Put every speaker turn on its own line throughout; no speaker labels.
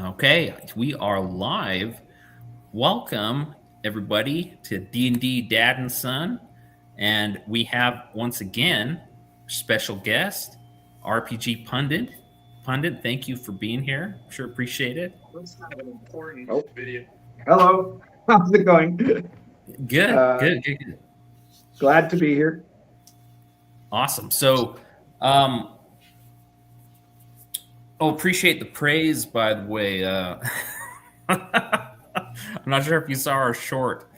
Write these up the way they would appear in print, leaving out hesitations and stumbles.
Okay, we are live. Welcome, everybody, to D&D Dad Son. And we have, once again, special guest, RPG Pundit. Pundit, thank you for being here. Sure appreciate it.
Let's have an important video. Hello, how's it going?
Good.
Glad to be here.
Awesome. So, appreciate the praise, by the way. I'm not sure if you saw our short.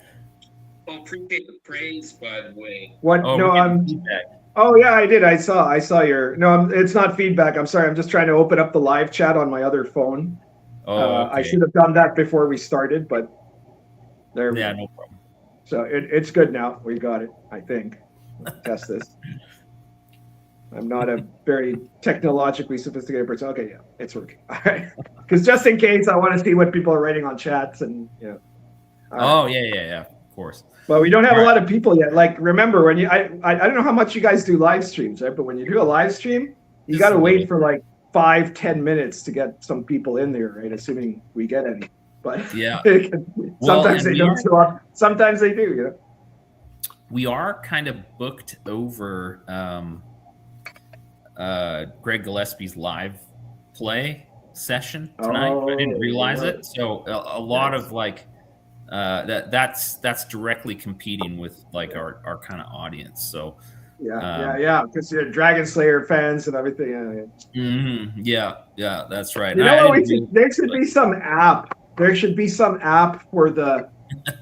Appreciate the praise, by the way.
What? Feedback. Oh yeah, I did. I saw your. No, it's not feedback. I'm sorry. I'm just trying to open up the live chat on my other phone.
Okay.
I should have done that before we started, but there.
Yeah, no problem.
So it's good now. We got it. I think. Let's test this. I'm not a very technologically sophisticated person. Okay, yeah, it's working. All right. Because just in case, I want to see what people are writing on chats and yeah.
Yeah, of course.
But we don't have a lot of people yet. Like, remember when I don't know how much you guys do live streams, right? But when you do a live stream, you got to wait for like 5-10 minutes to get some people in there, right? Assuming we get any. But
yeah,
sometimes they don't show up. Sometimes they do. You know.
We are kind of booked over. Greg Gillespie's live play session tonight. I didn't realize it. So a lot of like that's directly competing with like our kind of audience. So
yeah, because you're Dragon Slayer fans and everything.
Yeah, that's right.
You know what? There should be some app. There should be some app for the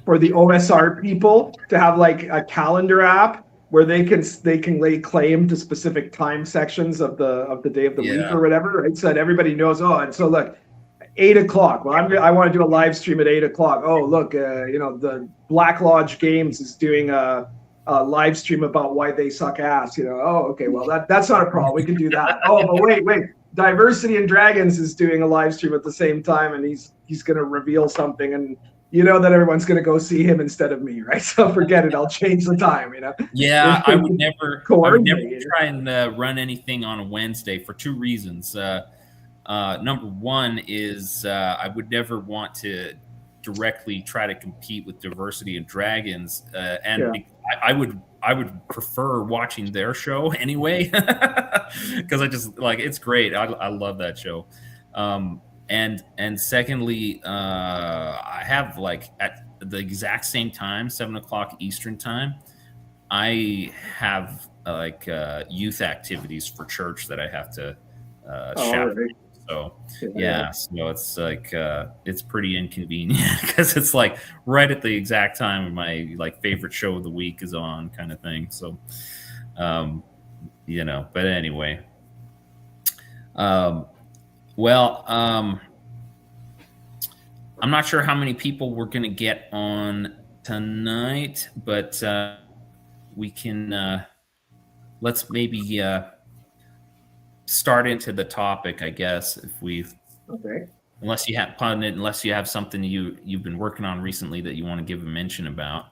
OSR people to have like a calendar app where they can lay claim to specific time sections of the day of the week or whatever, right? So that everybody knows. Oh, and so look, 8:00. Well, I want to do a live stream at 8:00. Oh, look, the Black Lodge Games is doing a live stream about why they suck ass. Oh, okay, well that's not a problem. We can do that. Oh, but wait, Diversity and Dragons is doing a live stream at the same time, and he's going to reveal something and. You know that everyone's going to go see him instead of me, right? So forget it. I'll change the time,
Yeah, I would never try and run anything on a Wednesday for two reasons. Number one is I would never want to directly try to compete with Diversity and Dragons, I would prefer watching their show anyway because I just like it's great. I love that show. And secondly, I have like at the exact same time, 7:00 Eastern time, I have like youth activities for church that I have to chaperone. So so it's like it's pretty inconvenient because it's like right at the exact time when my like favorite show of the week is on, kind of thing. So, but anyway. I'm not sure how many people we're going to get on tonight, but we can let's maybe start into the topic, I guess, if we've unless you have something you've been working on recently that you want to give a mention about.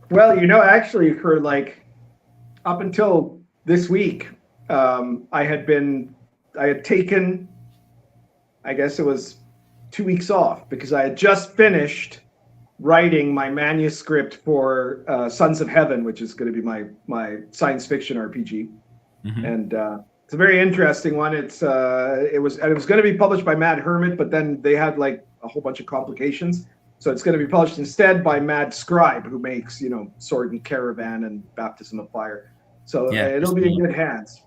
Well, actually for like up until this week, I had taken, I guess it was 2 weeks off because I had just finished writing my manuscript for Sons of Heaven, which is going to be my science fiction RPG. And it's a very interesting one. It was going to be published by Mad Hermit, but then they had like a whole bunch of complications. So it's going to be published instead by Mad Scribe, who makes, Sword and Caravan and Baptism of Fire. So it'll be in good hands.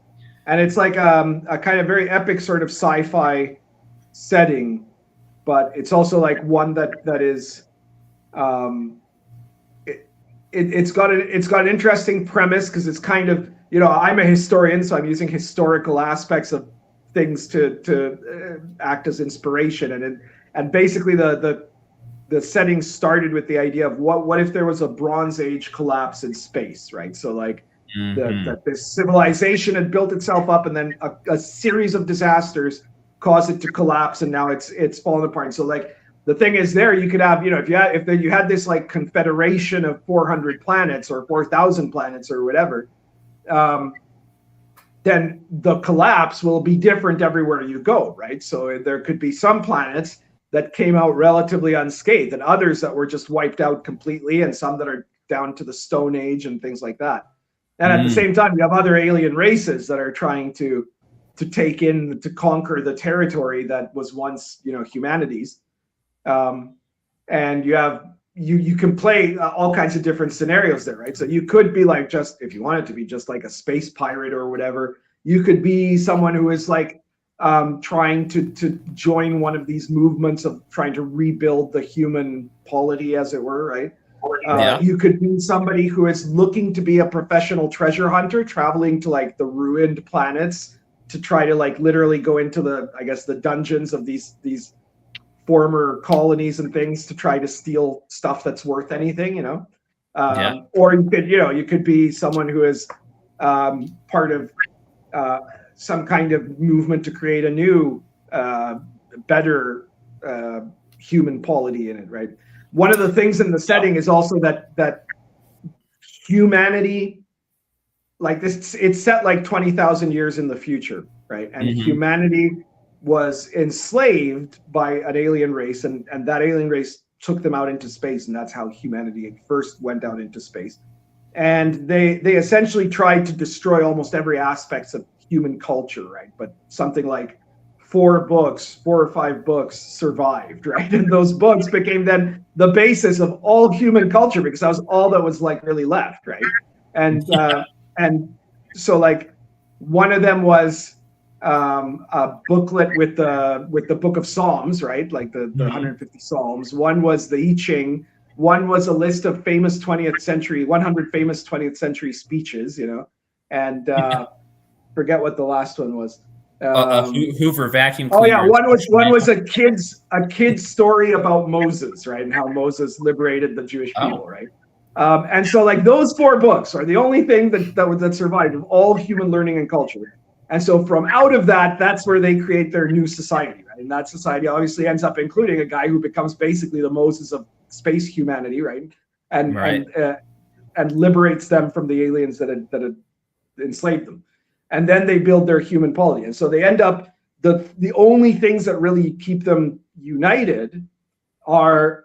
And it's like a kind of very epic sort of sci-fi setting, but it's also like one that is it's got an interesting premise because it's kind of I'm a historian, so I'm using historical aspects of things to act as inspiration, and basically the setting started with the idea of what if there was a Bronze Age collapse in space, right? So like. That this civilization had built itself up, and then a series of disasters caused it to collapse, and now it's fallen apart. And so, like the thing is, there you could have, if you had this like confederation of 400 planets or 4,000 planets or whatever, then the collapse will be different everywhere you go, right? So there could be some planets that came out relatively unscathed and others that were just wiped out completely, and some that are down to the Stone Age and things like that. And at the same time, you have other alien races that are trying to conquer the territory that was once, humanity's. And you can play all kinds of different scenarios there, right? So you could be like, just if you wanted to be just like a space pirate or whatever, you could be someone who is like trying to join one of these movements of trying to rebuild the human polity, as it were, right? You could be somebody who is looking to be a professional treasure hunter, traveling to like the ruined planets to try to like literally go into the dungeons of these former colonies and things to try to steal stuff that's worth anything, or you could be someone who is part of some kind of movement to create a new, better human polity in it, right? One of the things in the setting is also that humanity, like this, it's set like 20,000 years in the future, right? And humanity was enslaved by an alien race, and that alien race took them out into space, and that's how humanity first went out into space. And they essentially tried to destroy almost every aspect of human culture, right? But something like 4 or 5 books survived, right? And those books became then the basis of all human culture, because that was all that was like really left, right? And so like one of them was a booklet with the Book of Psalms, right? Like the 150 Psalms. One was the I Ching. One was a list of 100 famous 20th century speeches, and forget what the last one was.
Hoover vacuum
cleaner.
Oh yeah,
one was a kid's story about Moses, right? And how Moses liberated the Jewish people, right? And so like those 4 books are the only thing that survived of all human learning and culture. And so from out of that, that's where they create their new society, right? And that society obviously ends up including a guy who becomes basically the Moses of space humanity, right? And liberates them from the aliens that had enslaved them. And then they build their human polity. And so they end up, the only things that really keep them united are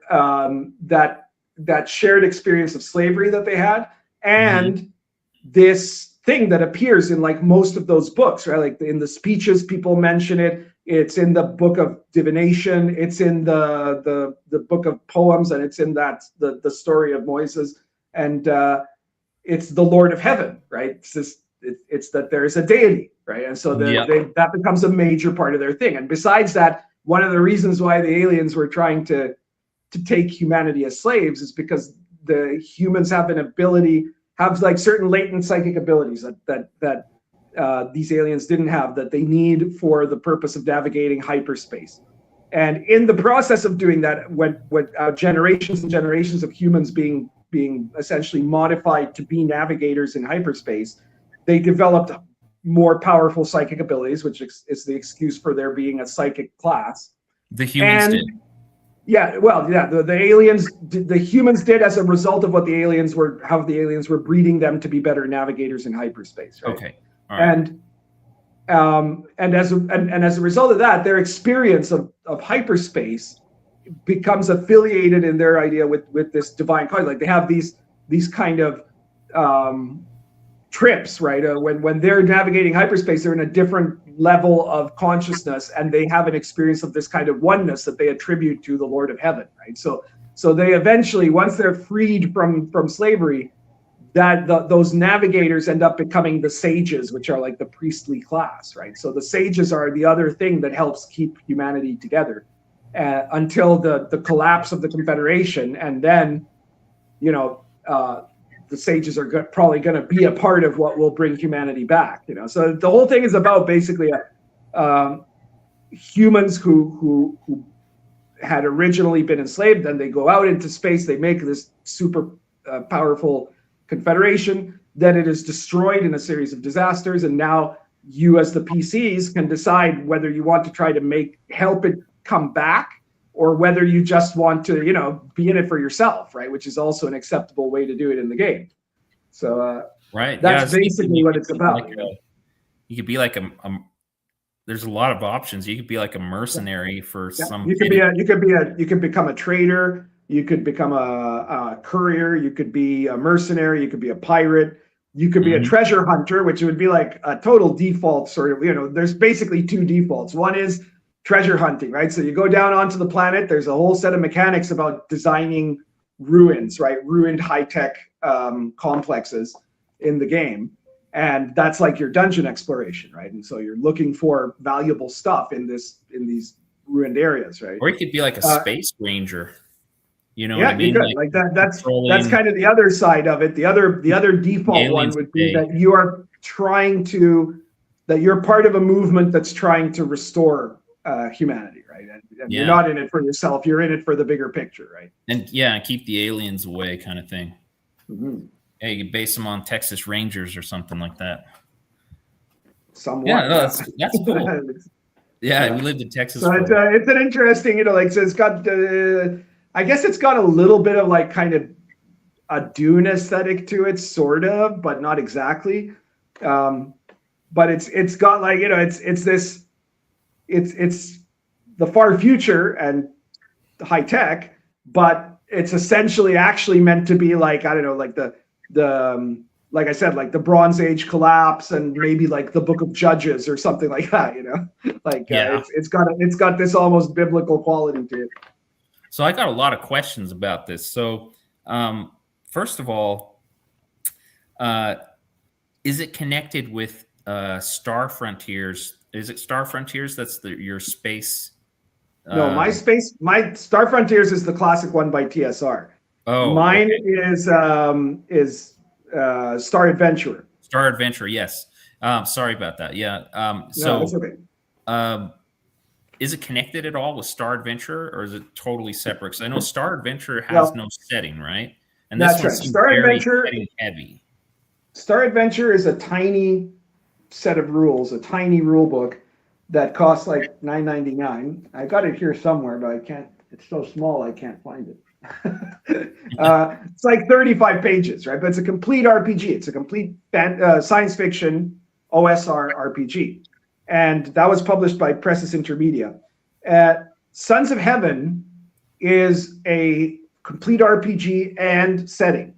that shared experience of slavery that they had, and this thing that appears in like most of those books, right? Like in the speeches, people mention it. It's in the book of divination. It's in the book of poems, and it's in the story of Moses. And it's the Lord of Heaven, right? It's that there's a deity, right? And so that becomes a major part of their thing. And besides that, one of the reasons why the aliens were trying to take humanity as slaves is because the humans have like certain latent psychic abilities that these aliens didn't have, that they need for the purpose of navigating hyperspace. And in the process of doing that, when generations and generations of humans being essentially modified to be navigators in hyperspace, they developed more powerful psychic abilities, which is the excuse for there being a psychic class.
The humans did.
Yeah, well, yeah, the humans did as a result of how the aliens were breeding them to be better navigators in hyperspace. Right?
Okay. All right.
And as a result of that, their experience of hyperspace becomes affiliated in their idea with this divine cause. Like they have these kind of trips, right? When they're navigating hyperspace, they're in a different level of consciousness, and they have an experience of this kind of oneness that they attribute to the Lord of Heaven, right? So they eventually, once they're freed from slavery, those navigators end up becoming the sages, which are like the priestly class, right? So the sages are the other thing that helps keep humanity together until the collapse of the Confederation, and then, the sages are probably going to be a part of what will bring humanity back. So the whole thing is about basically humans who had originally been enslaved, then they go out into space, they make this super powerful confederation, then it is destroyed in a series of disasters, and now you as the PCs can decide whether you want to try to help it come back, or whether you just want to, be in it for yourself, right? Which is also an acceptable way to do it in the game. So
right,
that's basically what it's about.
You could be like there's a lot of options. You could be like a mercenary for some.
You could become a trader. You could become a courier. You could be a mercenary. You could be a pirate. You could be a treasure hunter, which would be like a total default sort of, there's basically two defaults. One is treasure hunting, right? So you go down onto the planet. There's a whole set of mechanics about designing ruins, right? Ruined high-tech complexes in the game. And that's like your dungeon exploration, right? And so you're looking for valuable stuff in these ruined areas, right?
Or you could be like a space ranger. You know what I mean?
Like that's kind of the other side of it. The other default one would be that you are that you're part of a movement that's trying to restore humanity, right? And you're not in it for yourself. You're in it for the bigger picture, right?
And keep the aliens away, kind of thing.
Mm-hmm.
Yeah, you could base them on Texas Rangers or something like that.
Somewhat.
Yeah, no, that's cool. Yeah, we lived in Texas.
So it's an interesting, so it's got, I guess it's got a little bit of like kind of a Dune aesthetic to it, sort of, but not exactly. But it's got like, it's the far future and high tech, but it's essentially actually meant to be like, I don't know, like the like I said, like the Bronze Age collapse and maybe like the Book of Judges or something like that, like it's got this almost biblical quality to it.
So I got a lot of questions about this. So first of all, is it connected with Star Frontiers? Is it Star Frontiers? That's your space.
No, my Star Frontiers is the classic one by TSR.
Oh,
mine is Star Adventurer.
Star Adventurer, yes. Sorry about that. Yeah. So
that's okay.
Is it connected at all with Star Adventurer, or is it totally separate? Because I know Star Adventurer has no setting, right? And this
that's right. Star Adventurer
heavy.
Star Adventure is a tiny set of rules, a tiny rule book that costs like $9.99. I got it here somewhere, but I can't. It's so small I can't find it. It's like 35 pages, right? But it's a complete RPG. It's a complete science fiction OSR RPG, and that was published by Presses Intermedia. Sons of Heaven is a complete RPG and setting,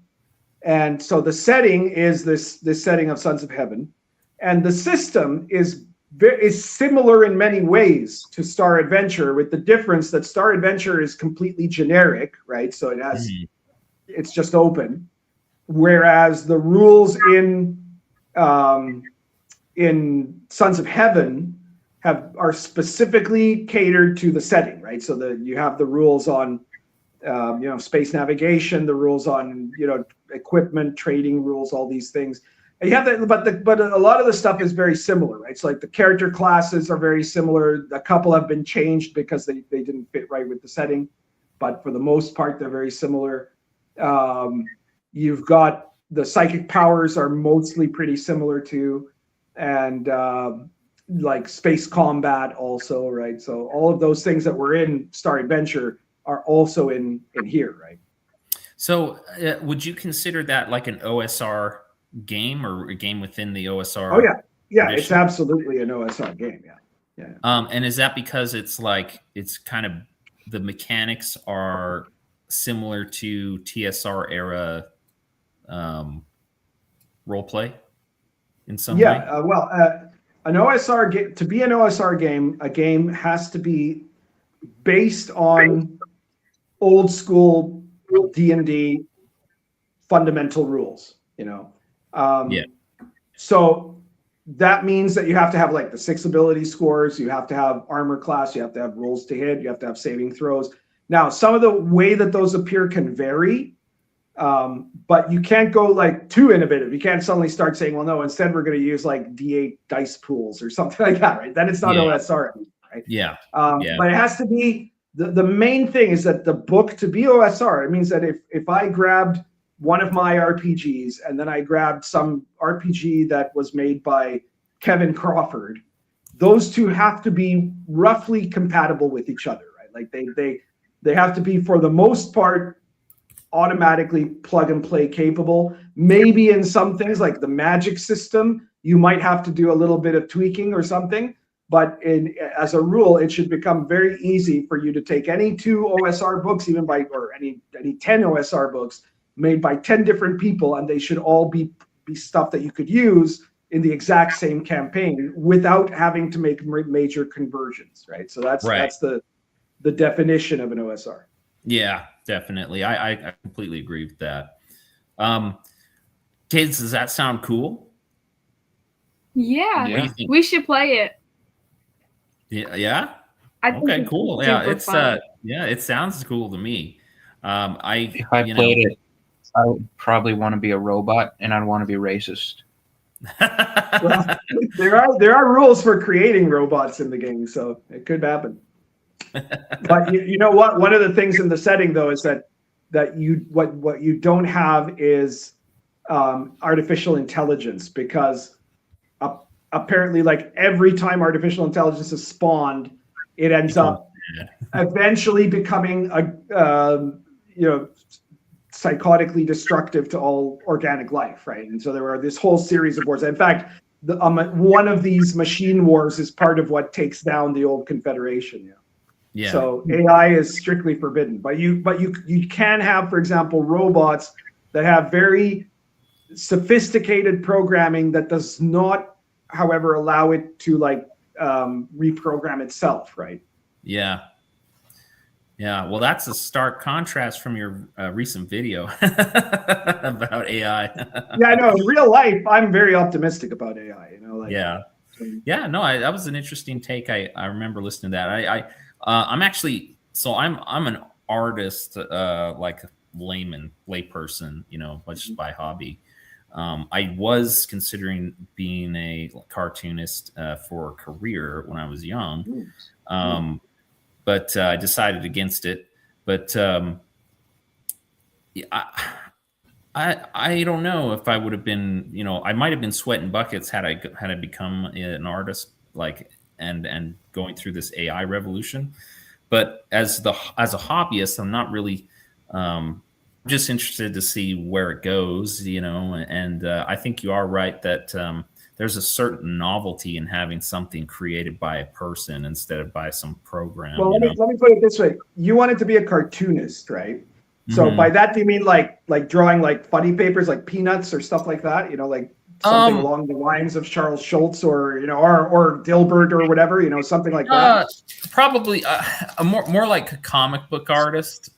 and so the setting is this setting of Sons of Heaven, and the system is similar in many ways to Star Adventure, with the difference that Star Adventure is completely generic, right? So it has, it's just open, whereas the rules in Sons of Heaven are specifically catered to the setting, right? So that you have the rules on space navigation, the rules on equipment, trading rules, all these things. You have that, but a lot of the stuff is very similar, right? So like the character classes are very similar. A couple have been changed because they didn't fit right with the setting, but for the most part, they're very similar. You've got the psychic powers are mostly pretty similar too, and like space combat also, right? So all of those things that were in Star Adventure are also in here, right?
So would you consider that like an OSR game, or a game within the OSR?
Oh yeah, tradition? It's absolutely an OSR game. Yeah.
And is that because it's kind of the mechanics are similar to TSR era role play in some way?
An OSR game, to be an OSR game, a game has to be based on old school D&D fundamental rules, So that means that you have to have like the 6 ability scores, you have to have armor class, you have to have rolls to hit, you have to have saving throws. Now, some of the way that those appear can vary, but you can't go like too innovative. You can't suddenly start saying, well, no, instead we're going to use like D8 dice pools or something like that, right? Then it's not OSR, right?
Yeah.
But it has to be, the main thing is that the book, to be OSR, it means that if I grabbed one of my RPGs and then I grabbed some RPG that was made by Kevin Crawford, those two have to be roughly compatible with each other, right? Like they have to be, for the most part, automatically plug and play capable. Maybe in some things like the magic system, you might have to do a little bit of tweaking or something. But as a rule, it should become very easy for you to take any 2 OSR books, or any 10 OSR books made by 10 different people, and they should all be stuff that you could use in the exact same campaign without having to make major conversions, right? So that's the definition of an OSR.
Yeah, definitely. I completely agree with that. Kids, does that sound cool?
Yeah. We should play it.
Yeah.
I think
okay, cool. Yeah, it's
fun.
it sounds cool to me.
If I played it, I would probably want to be a robot, and I'd want to be racist.
Well, there are rules for creating robots in the game, so it could happen. But you know what? One of the things in the setting, though, is that what you don't have is artificial intelligence, because apparently, like, every time artificial intelligence is spawned, it ends up eventually becoming psychotically destructive to all organic life, right? And so there are this whole series of wars. In fact, one of these machine wars is part of what takes down the old Confederation. Yeah. So AI is strictly forbidden, but you can have, for example, robots that have very sophisticated programming that does not, however, allow it to reprogram itself, right?
Yeah. Well, that's a stark contrast from your recent video about AI.
Yeah, I know. In real life, I'm very optimistic about AI.
That was an interesting take. I remember listening to that. I'm actually, I'm an artist, like a layperson, just by hobby. I was considering being a cartoonist for a career when I was young, but I decided against it. But I don't know if I would have been, I might have been sweating buckets had I become an artist, and going through this AI revolution. But as a hobbyist, I'm not really just interested to see where it goes, and I think you are right that there's a certain novelty in having something created by a person instead of by some program.
Well, let me put it this way. You wanted to be a cartoonist, right? So by that, do you mean like drawing like funny papers, like Peanuts or stuff like that? Something along the lines of Charles Schultz or Dilbert or whatever, something like that.
Probably a more like a comic book artist.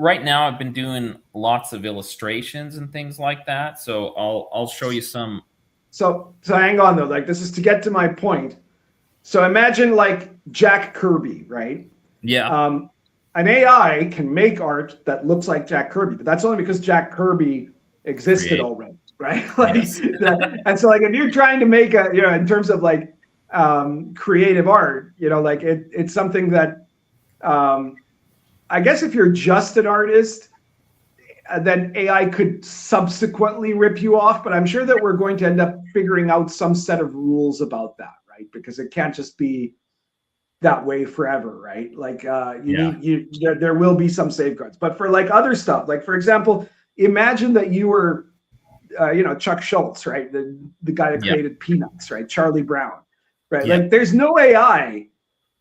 Right now I've been doing lots of illustrations and things like that. So I'll show you some. So
hang on though, this is to get to my point. So imagine like Jack Kirby, right?
Yeah.
An AI can make art that looks like Jack Kirby, but that's only because Jack Kirby existed already, right? And so if you're trying to make in terms of creative art, it's something that I guess if you're just an artist, then AI could subsequently rip you off. But I'm sure that we're going to end up figuring out some set of rules about that, right? Because it can't just be that way forever, right? There will be some safeguards. But for other stuff, for example, imagine that you were, Chuck Schultz, right? The guy that created Peanuts, right? Charlie Brown, right?
Yeah.
There's no AI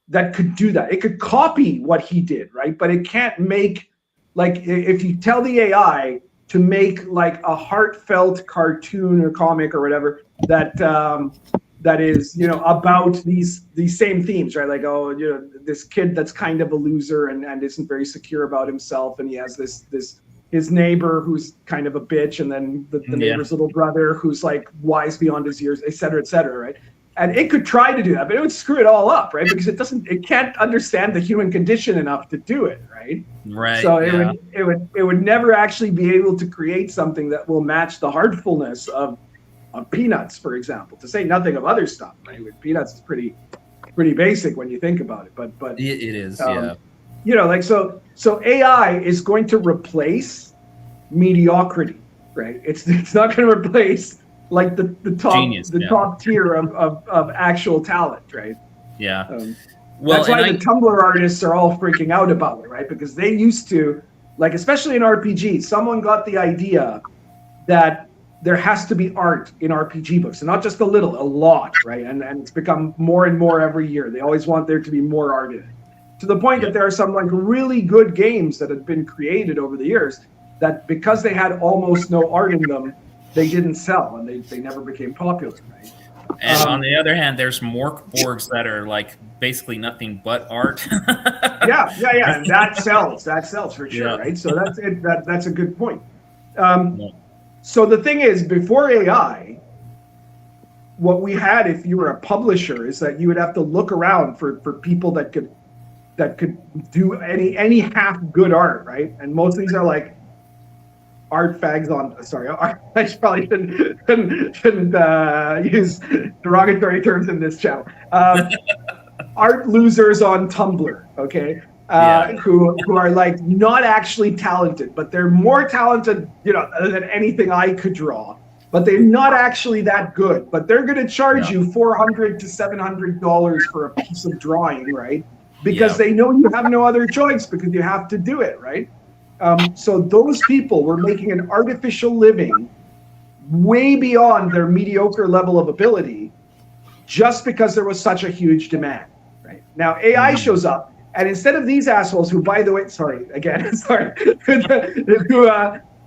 that could do that. It could copy what he did, right? But it can't make, if you tell the AI to make a heartfelt cartoon or comic or whatever that is, about these same themes, right? This kid that's kind of a loser and isn't very secure about himself, and he has his neighbor who's kind of a bitch, and then the neighbor's little brother who's wise beyond his years, et cetera, right? And it could try to do that, but it would screw it all up, right? Because it can't understand the human condition enough to do it, right?
Right.
So it would never actually be able to create something that will match the heartfulness of Peanuts, for example. To say nothing of other stuff, right? With Peanuts, it's pretty basic when you think about it. But
it is,
So AI is going to replace mediocrity, right? It's not going to replace the top Genius, top tier of actual talent, right?
Yeah.
That's why the Tumblr artists are all freaking out about it, right? Because they used to, especially in RPGs, someone got the idea that there has to be art in RPG books, and not just a little, a lot, right? And it's become more and more every year. They always want there to be more art in it, to the point that there are some like really good games that have been created over the years that because they had almost no art in them, they didn't sell and they never became popular, right?
And on the other hand, there's Morkborgs that are like basically nothing but art.
yeah. And that sells for sure, right? So that's a good point. So the thing is, before AI, what we had, if you were a publisher, is that you would have to look around for people that could do any half good art, right? And most of these are like art fags on. Sorry, I probably shouldn't use derogatory terms in this channel. Art losers on Tumblr, okay? Who are like not actually talented, but they're more talented, than anything I could draw. But they're not actually that good. But they're going to charge you $400 to $700 for a piece of drawing, right? Because they know you have no other choice because you have to do it, right? So those people were making an artificial living way beyond their mediocre level of ability, just because there was such a huge demand, right? Now AI shows up. And instead of these assholes, who, by the way,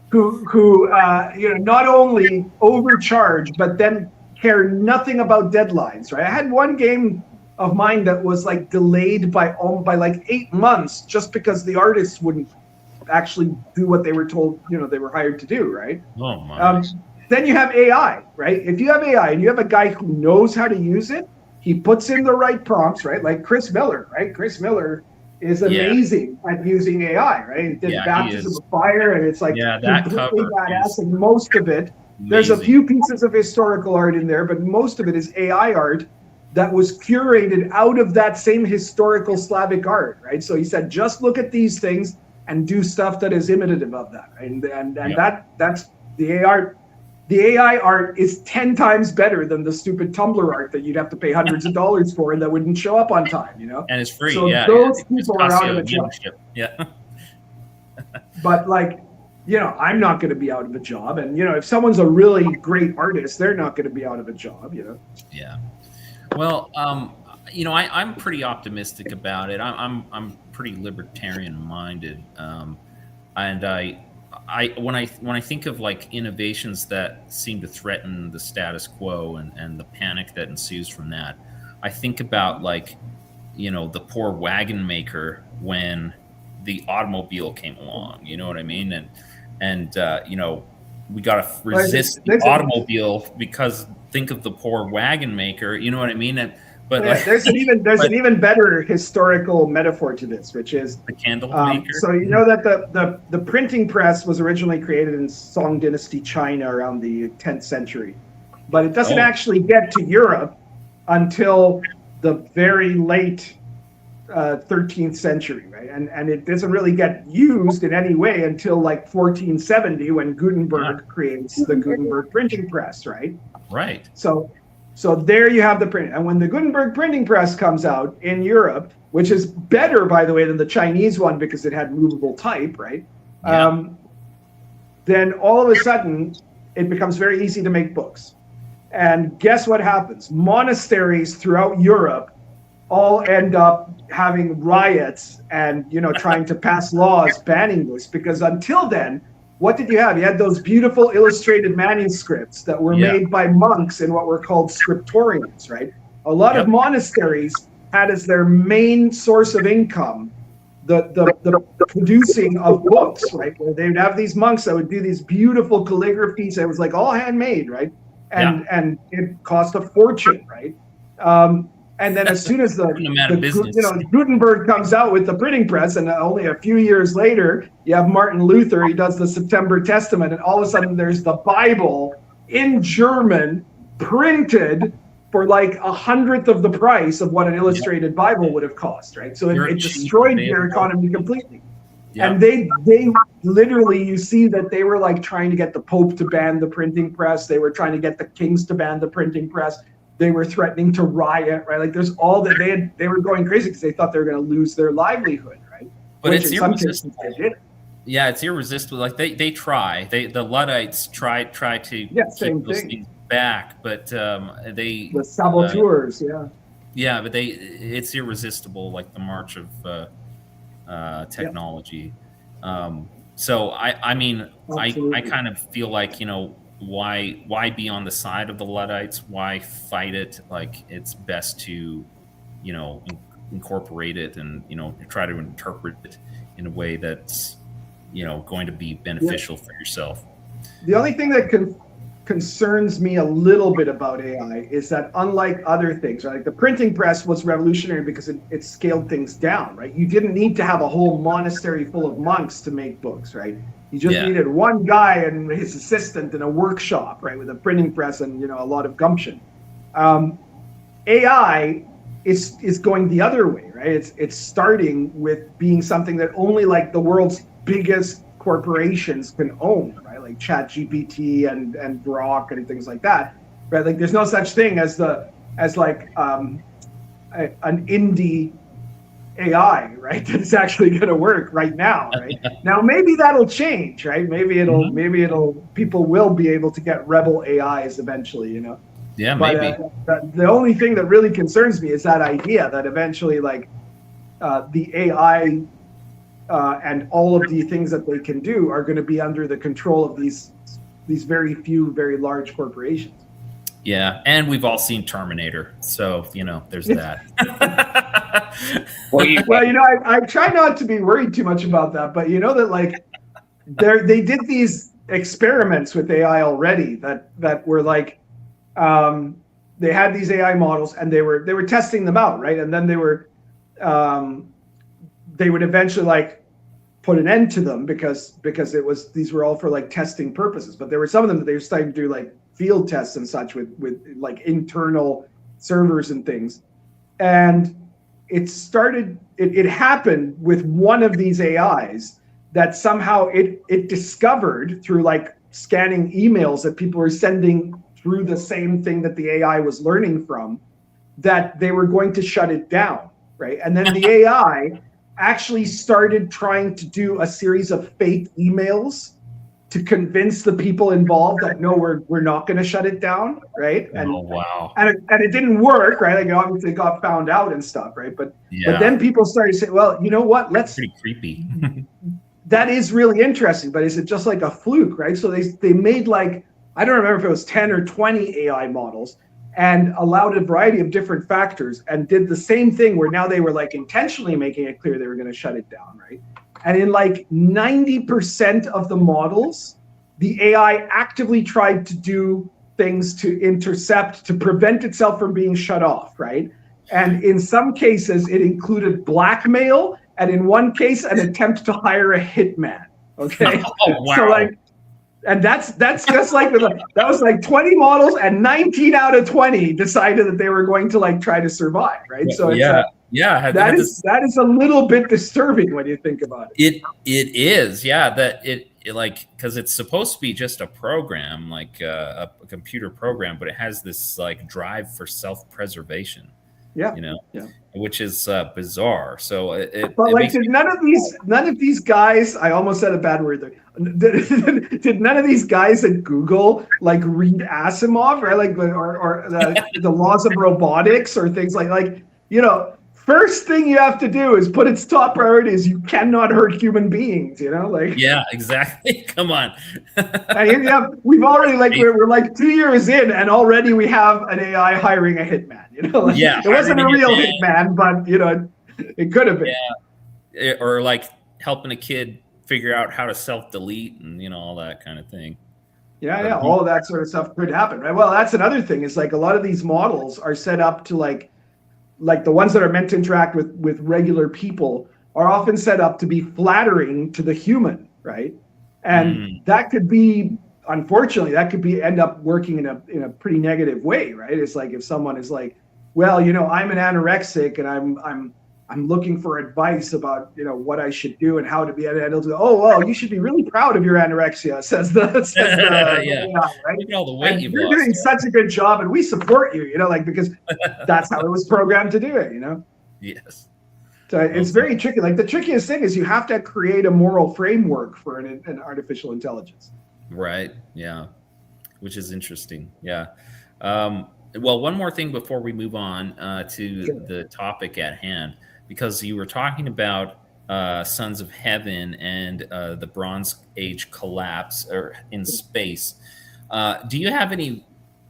who not only overcharge but then care nothing about deadlines, right? I had one game of mine that was like delayed by like 8 months just because the artists wouldn't actually do what they were told, they were hired to do, right?
Oh my.
Then you have AI, right? If you have AI and you have a guy who knows how to use it, he puts in the right prompts, right? Like Chris Miller, right? Chris Miller is amazing at using AI, right? He did Baptism of Fire, and it's like completely badass. And most of it, there's a few pieces of historical art in there, but most of it is AI art that was curated out of that same historical Slavic art, right? So he said, just look at these things and do stuff that is imitative of that, right? And that's the AI art. The AI art is 10 times better than the stupid Tumblr art that you'd have to pay hundreds of dollars for and that wouldn't show up on time,
And it's free,
so those people are out of a job.
Yeah.
But I'm not going to be out of a job. And, if someone's a really great artist, they're not going to be out of a job,
Yeah. Well, I'm pretty optimistic about it. I'm pretty libertarian minded. And when I think of like innovations that seem to threaten the status quo and the panic that ensues from that, I think about like, the poor wagon maker when the automobile came along. You know what I mean? And we got to resist the automobile because think of the poor wagon maker. You know what I mean?
There's an even better historical metaphor to this, which is
the candle maker.
So that the printing press was originally created in Song Dynasty China around the 10th century, but it doesn't actually get to Europe until the very late 13th century, right? And it doesn't really get used in any way until like 1470 when Gutenberg creates the Gutenberg printing press, right?
Right.
So there you have the print. And when the Gutenberg printing press comes out in Europe, which is better, by the way, than the Chinese one because it had movable type, right? Yeah. Then all of a sudden, it becomes very easy to make books. And guess what happens? Monasteries throughout Europe all end up having riots and, trying to pass laws banning this. Because until then, what did you have? You had those beautiful illustrated manuscripts that were made by monks in what were called scriptoriums, right? A lot of monasteries had as their main source of income the producing of books, right? Where they would have these monks that would do these beautiful calligraphies. It was like all handmade, right? And it cost a fortune, right? And then as soon as Gutenberg comes out with the printing press, and only a few years later, you have Martin Luther, he does the September Testament, and all of a sudden there's the Bible in German printed for like 1/100th of the price of what an illustrated Bible would have cost, right? So it destroyed their economy completely. Yeah. And they literally, you see that they were like trying to get the Pope to ban the printing press. They were trying to get the kings to ban the printing press. They were threatening to riot, right? Like there's all that they were going crazy because they thought they were going to lose their livelihood, right?
But it's irresistible. Yeah, it's irresistible. Like the Luddites try to keep those things back, but
the saboteurs,
yeah, but it's irresistible, like the march of technology. So I mean, I kind of feel like, why be on the side of the Luddites? Why fight it? Like, it's best to, incorporate it and, try to interpret it in a way that's, going to be beneficial for yourself.
The only thing that concerns me a little bit about AI is that, unlike other things, right, like the printing press was revolutionary because it scaled things down, right? You didn't need to have a whole monastery full of monks to make books, right? You just needed one guy and his assistant in a workshop, right, with a printing press and, a lot of gumption. AI is going the other way, right? It's starting with being something that only like the world's biggest corporations can own, right? Like ChatGPT and Grok and things like that, right? Like there's no such thing as an indie AI, right? That's actually going to work right now, right? Now maybe that'll change, right? Maybe it'll people will be able to get rebel AIs eventually,
Yeah, maybe.
But the only thing that really concerns me is that idea that eventually, like, the AI and all of the things that they can do are going to be under the control of these very few, very large corporations.
Yeah, and we've all seen Terminator, so there's that.
I try not to be worried too much about that, but that like they did these experiments with AI already that were like. They had these AI models and they were testing them out, right? And then they would eventually like put an end to them because these were all for like testing purposes. But there were some of them that they were starting to do like field tests and such with like internal servers and things. And it happened with one of these AIs that somehow it discovered through like scanning emails that people were sending through the same thing that the AI was learning from, that they were going to shut it down, right? And then the AI actually started trying to do a series of fake emails to convince the people involved that no, we're not going to shut it down, right? And,
wow!
And it didn't work, right? Like obviously it got found out and stuff, right? But then people started saying, well, you know what?
That's pretty creepy.
That is really interesting, but is it just like a fluke, right? So they made like, I don't remember if it was 10 or 20 AI models and allowed a variety of different factors and did the same thing where now they were like intentionally making it clear they were going to shut it down, right? And in like 90% of the models, the AI actively tried to do things to intercept, to prevent itself from being shut off, right? And in some cases, it included blackmail, and in one case, an attempt to hire a hitman, okay?
Oh, wow.
So like, and that's just like that was like 20 models and 19 out of 20 decided that they were going to like try to survive, right? So that is a little bit disturbing when you think about it.
It is, that it like, because it's supposed to be just a program, like a computer program, but it has this like drive for self-preservation. Which is bizarre. So
did none of these guys, I almost said a bad word there. Did none of these guys at Google like read Asimov, right? Like or the laws of robotics or things like first thing you have to do is put its top priority is you cannot hurt human beings, like.
Yeah, exactly. Come on.
We've already we're like 2 years in and already we have an AI hiring a hitman, it wasn't a real hitman, but it could have been.
Yeah. Or like helping a kid figure out how to self-delete and all that kind of thing.
Yeah, all of that sort of stuff could happen, right? Well, that's another thing. Is like a lot of these models are set up to like the ones that are meant to interact with regular people are often set up to be flattering to the human, right? And that could be, unfortunately, end up working in a pretty negative way, right? It's like if someone is like, well, I'm an anorexic and I'm looking for advice about what I should do and how to be. And it'll go, oh well, you should be really proud of your anorexia, says the
yeah,
right?
Look at all the weight
and
you've
you're
lost.
doing such a good job, and we support you, because that's how it was programmed to do it,
Yes.
So it's very tricky. Like the trickiest thing is you have to create a moral framework for an artificial intelligence.
Right. Yeah. Which is interesting. Yeah. Well, one more thing before we move on to the topic at hand, because you were talking about Sons of Heaven and the Bronze Age collapse or in space. Do you have any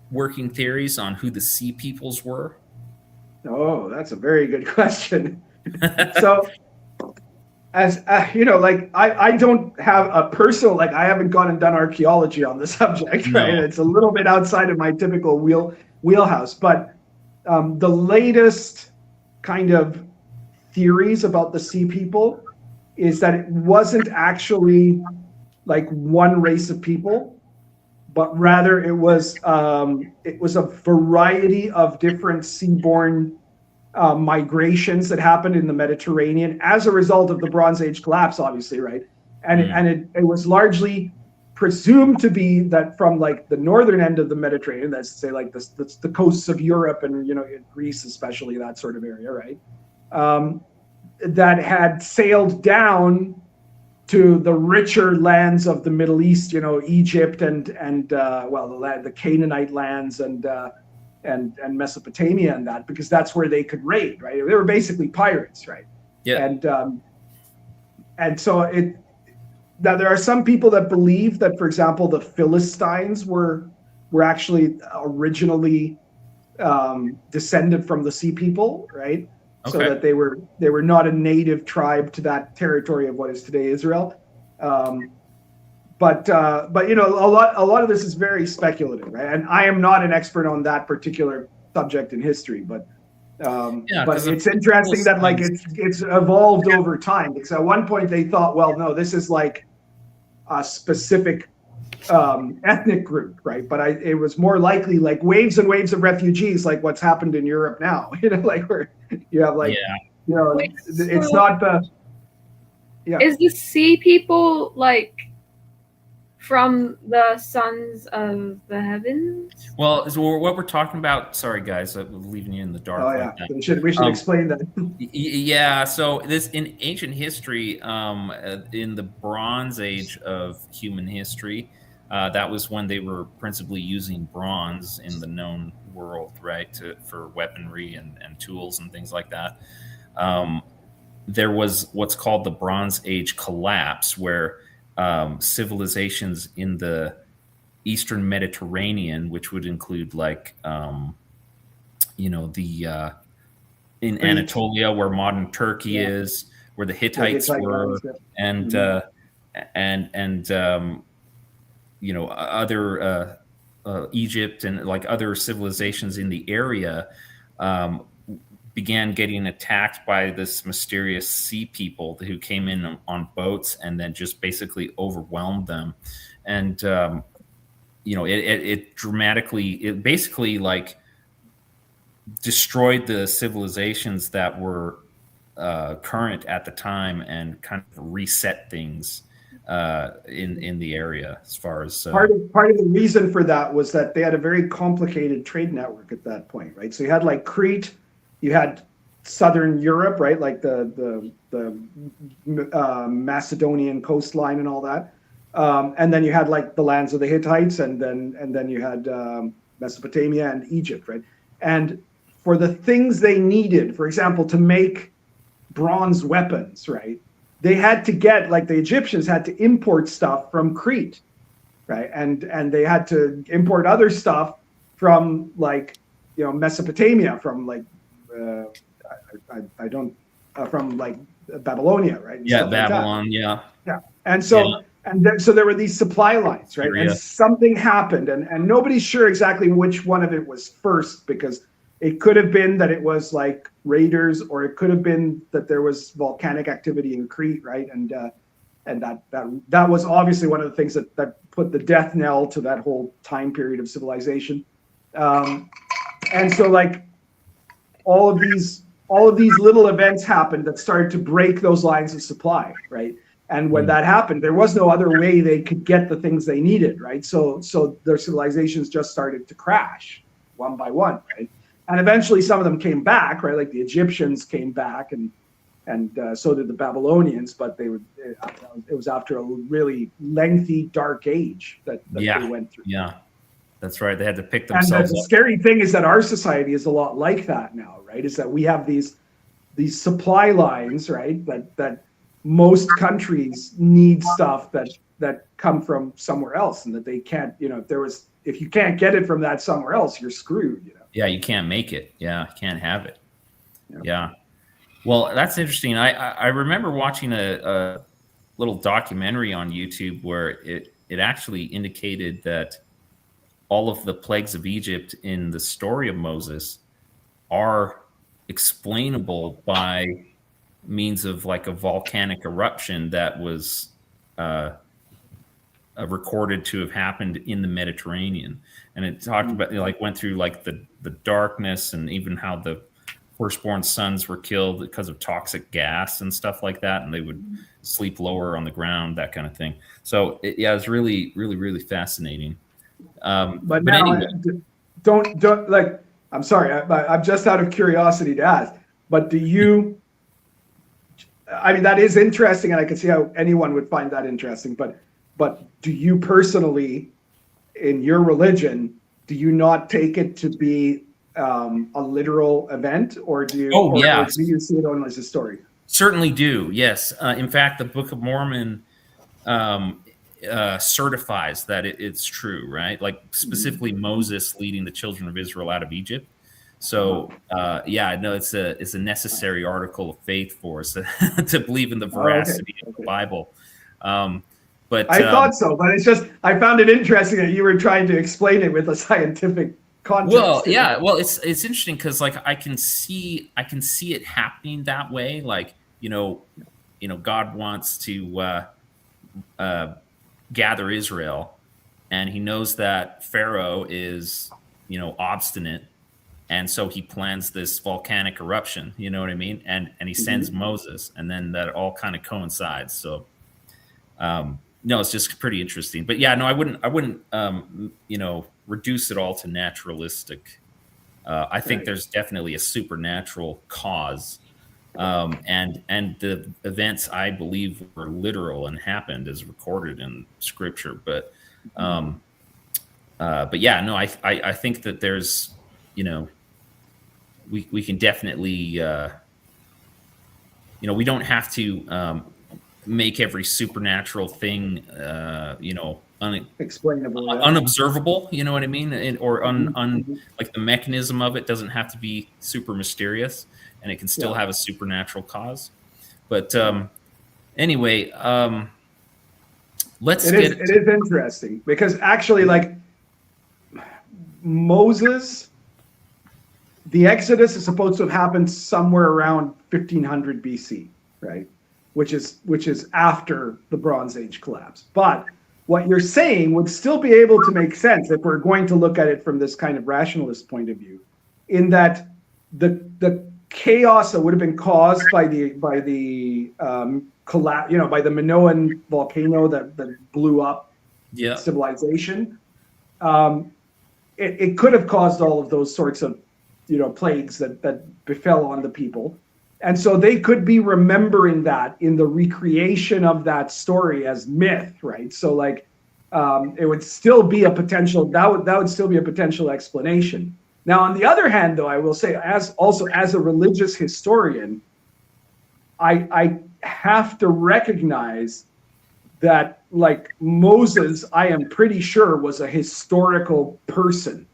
working theories on who the Sea Peoples were?
Oh, that's a very good question. So, as like I don't have a personal, like I haven't gone and done archaeology on the subject, right? It's a little bit outside of my typical wheelhouse, but the latest kind of theories about the Sea People is that it wasn't actually like one race of people, but rather it was a variety of different seaborne migrations that happened in the Mediterranean as a result of the Bronze Age collapse, obviously, right? And it was largely presumed to be that from like the northern end of the Mediterranean, that's say like the coasts of Europe and Greece especially, that sort of area, right? That had sailed down to the richer lands of the Middle East, Egypt and the Canaanite lands and Mesopotamia and that, because that's where they could raid, right? They were basically pirates, right?
Yeah.
And so now there are some people that believe that, for example, the Philistines were actually originally descended from the Sea People, right? Okay. So that they were not a native tribe to that territory of what is today Israel. But a lot of this is very speculative, right? And I am not an expert on that particular subject in history, but it's interesting that like it's evolved over time, because at one point they thought, well, no, this is like a specific ethnic group, right? But it was more likely like waves and waves of refugees, like what's happened in Europe now, like where you have like, it's not the. Yeah.
Is the Sea People like from the Sons of the Heavens?
Well, so what we're talking about, sorry guys, I'm leaving you in the dark.
Oh yeah, we should explain that.
Yeah, so this in ancient history, in the Bronze Age of human history, that was when they were principally using bronze in the known world, right, for weaponry and tools and things like that. There was what's called the Bronze Age collapse, where civilizations in the Eastern Mediterranean, which would include like, in Anatolia, where modern Turkey is, where the Hittites were, and other Egypt and like other civilizations in the area began getting attacked by this mysterious Sea People who came in on boats and then just basically overwhelmed them. And, it basically like destroyed the civilizations that were current at the time and kind of reset things in the area as far as
part of the reason for that was that they had a very complicated trade network at that point, right? So you had like Crete, you had Southern Europe, right? Like the Macedonian coastline and all that, and then you had like the lands of the Hittites, and then you had Mesopotamia and Egypt, right? And for the things they needed, for example, to make bronze weapons, right? They had to get, like the Egyptians had to import stuff from Crete, right? And they had to import other stuff from like, Mesopotamia, from like, from like Babylonia, right? And
yeah, Babylon, like
yeah. And so, so there were these supply lines, right? Syria. And something happened, and nobody's sure exactly which one of it was first, because it could have been that it was like raiders, or it could have been that there was volcanic activity in Crete, right? And that was obviously one of the things that put the death knell to that whole time period of civilization. And so like all of these little events happened that started to break those lines of supply, right? And when that happened, there was no other way they could get the things they needed, right? So their civilizations just started to crash one by one, right? And eventually some of them came back, right? Like the Egyptians came back, and and so did the Babylonians. But it was after a really lengthy dark age that they went through.
Yeah, that's right. They had to pick themselves
up. And the scary thing is that our society is a lot like that now, right? Is that we have these supply lines, right? That most countries need stuff that come from somewhere else, and that they can't. If you can't get it from that somewhere else, you're screwed.
Yeah, you can't make it. Yeah, you can't have it. Yeah. Well, that's interesting. I remember watching a little documentary on YouTube where it actually indicated that all of the plagues of Egypt in the story of Moses are explainable by means of like a volcanic eruption that was recorded to have happened in the Mediterranean. And it talked about, went through like the darkness, and even how the firstborn sons were killed because of toxic gas and stuff like that. And they would sleep lower on the ground, that kind of thing. So it's really, really, really fascinating.
But now, anyway. don't like, I'm sorry, I'm just out of curiosity to ask, but that is interesting, and I can see how anyone would find that interesting, but do you personally, in your religion, do you not take it to be a literal event, or do you? Or do you see it only as a story?
Certainly do. Yes. In fact, the Book of Mormon certifies that it's true. Right, like specifically Moses leading the children of Israel out of Egypt. So it's a necessary article of faith for us to believe in the veracity of the Bible. But
I thought so, but it's just I found it interesting that you were trying to explain it with a scientific context.
Well, yeah, it's interesting because like I can see it happening that way. Like God wants to gather Israel, and He knows that Pharaoh is obstinate, and so He plans this volcanic eruption. You know what I mean? And He sends Moses, and then that all kind of coincides. So. No, it's just pretty interesting. But yeah, no, I wouldn't reduce it all to naturalistic. I think there's definitely a supernatural cause. And the events, I believe, were literal and happened as recorded in scripture. But yeah, no, I think that there's, we can definitely, we don't have to, make every supernatural thing,
explainable,
unobservable. You know what I mean? Like the mechanism of it doesn't have to be super mysterious, and it can still have a supernatural cause. But anyway, it
is interesting because actually, like Moses, the Exodus is supposed to have happened somewhere around 1500 BC, right? Which is after the Bronze Age collapse. But what you're saying would still be able to make sense if we're going to look at it from this kind of rationalist point of view, in that the chaos that would have been caused by the collapse, by the Minoan volcano that blew up civilization, it could have caused all of those sorts of plagues that befell on the people. And so they could be remembering that in the recreation of that story as myth, right? So like it would still be a potential, that would still be a potential explanation. Now, on the other hand, though, I will say, as a religious historian, I have to recognize that, like Moses, I am pretty sure was a historical person,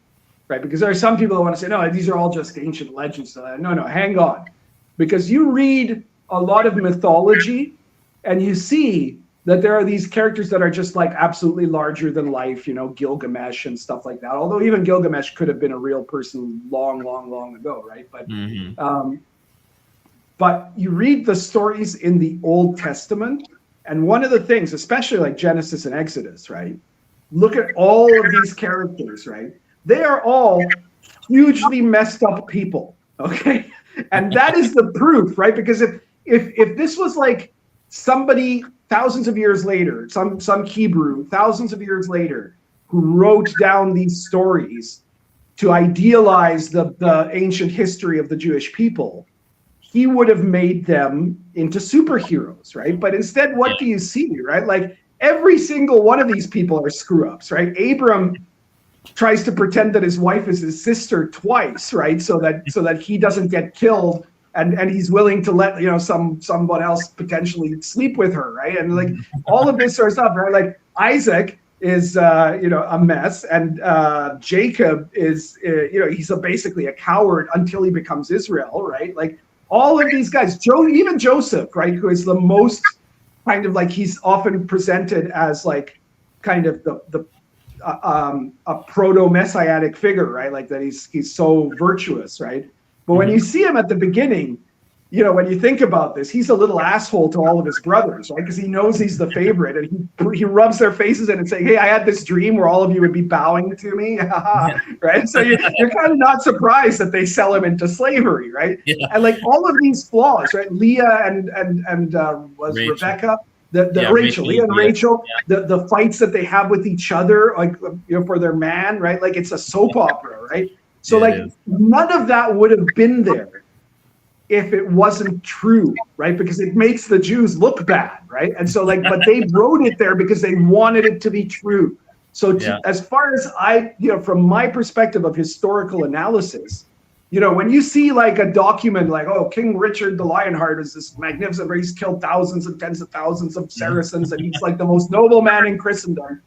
right? Because there are some people that want to say, no, these are all just ancient legends. No, hang on. Because you read a lot of mythology and you see that there are these characters that are just like absolutely larger than life, Gilgamesh and stuff like that. Although even Gilgamesh could have been a real person long, long, long ago, right? But but you read the stories in the Old Testament, and one of the things, especially like Genesis and Exodus, right? Look at all of these characters, right? They are all hugely messed up people, okay? And that is the proof, right? Because if this was like somebody thousands of years later, some Hebrew thousands of years later, who wrote down these stories to idealize the ancient history of the Jewish people, he would have made them into superheroes, right? But instead, what do you see, right? Like every single one of these people are screw ups, right? Abram tries to pretend that his wife is his sister twice, right? So that he doesn't get killed, and he's willing to let someone else potentially sleep with her, right? And like all of this sort of stuff, right? Like Isaac is a mess, and Jacob is he's basically a coward until he becomes Israel, right? Like all of these guys, even Joseph, right, who is the most kind of like, he's often presented as like kind of a proto-messianic figure, right? Like that he's so virtuous, right? But when you see him at the beginning, when you think about this, he's a little asshole to all of his brothers, right? Because he knows he's the favorite, and he rubs their faces in and saying, "Hey, I had this dream where all of you would be bowing to me," right? So you're kind of not surprised that they sell him into slavery, right? Yeah. And like all of these flaws, right? Leah and was Rachel. Rebecca. Leah and Rachel, the fights that they have with each other, like for their man, right? Like it's a soap opera, right? So none of that would have been there if it wasn't true, right? Because it makes the Jews look bad, right? And so but they wrote it there because they wanted it to be true. So as far as from my perspective of historical analysis, when you see like a document like, oh, King Richard the Lionheart is this magnificent, where he's killed thousands and tens of thousands of Saracens, and he's like the most noble man in Christendom,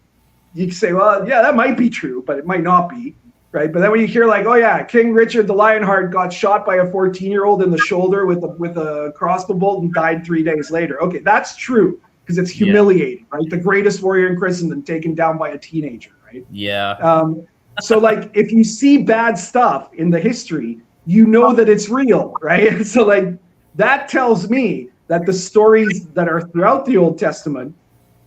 you can say, well, yeah, that might be true, but it might not be, right? But then when you hear like, oh yeah, King Richard the Lionheart got shot by a 14-year-old in the shoulder with a crossbow bolt and died 3 days later. Okay, that's true, because it's humiliating, right? The greatest warrior in Christendom taken down by a teenager, right?
Yeah.
So like if you see bad stuff in the history, you know that it's real, right? So like that tells me that the stories that are throughout the Old Testament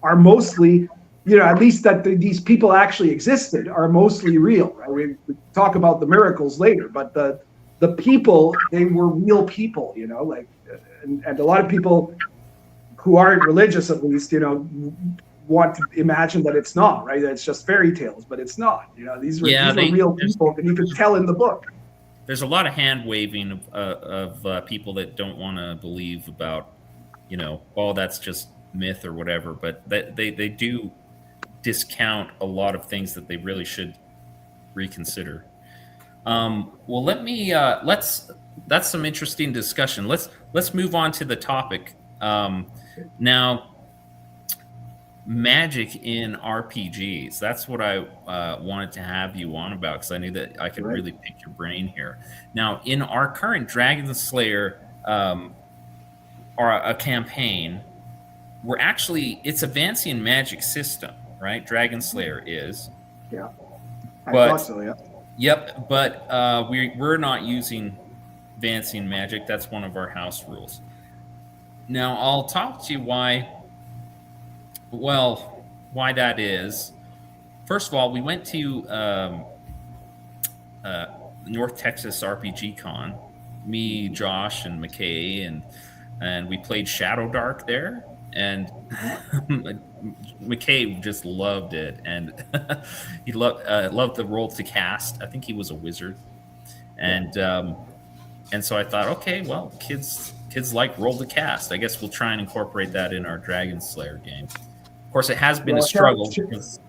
are mostly, at least that these people actually existed, are mostly real, right? We talk about the miracles later, but the people, they were real people, and a lot of people who aren't religious, at least, want to imagine that it's not, right? That it's just fairy tales, but it's not. These were real people, and you can tell in the book.
There's a lot of hand waving of people that don't want to believe about, that's just myth or whatever. But they do discount a lot of things that they really should reconsider. Well, that's some interesting discussion. Let's move on to the topic now. Magic in RPGs. That's what I wanted to have you on about, because I knew that I could really pick your brain here. Now, in our current Dragon Slayer or a campaign, it's a Vancian magic system, right? Dragon Slayer is.
Yeah. I thought so, yeah.
Yep, but we're not using Vancian magic. That's one of our house rules. Now, I'll talk to you why that is. First of all, we went to North Texas RPG Con, me, Josh, and McKay, and we played Shadow Dark there, and McKay just loved it, and he loved the roll to cast. I think he was a wizard, and so I thought, okay, well, kids like roll to cast. I guess we'll try and incorporate that in our Dragon Slayer game. Of course, it has been a struggle because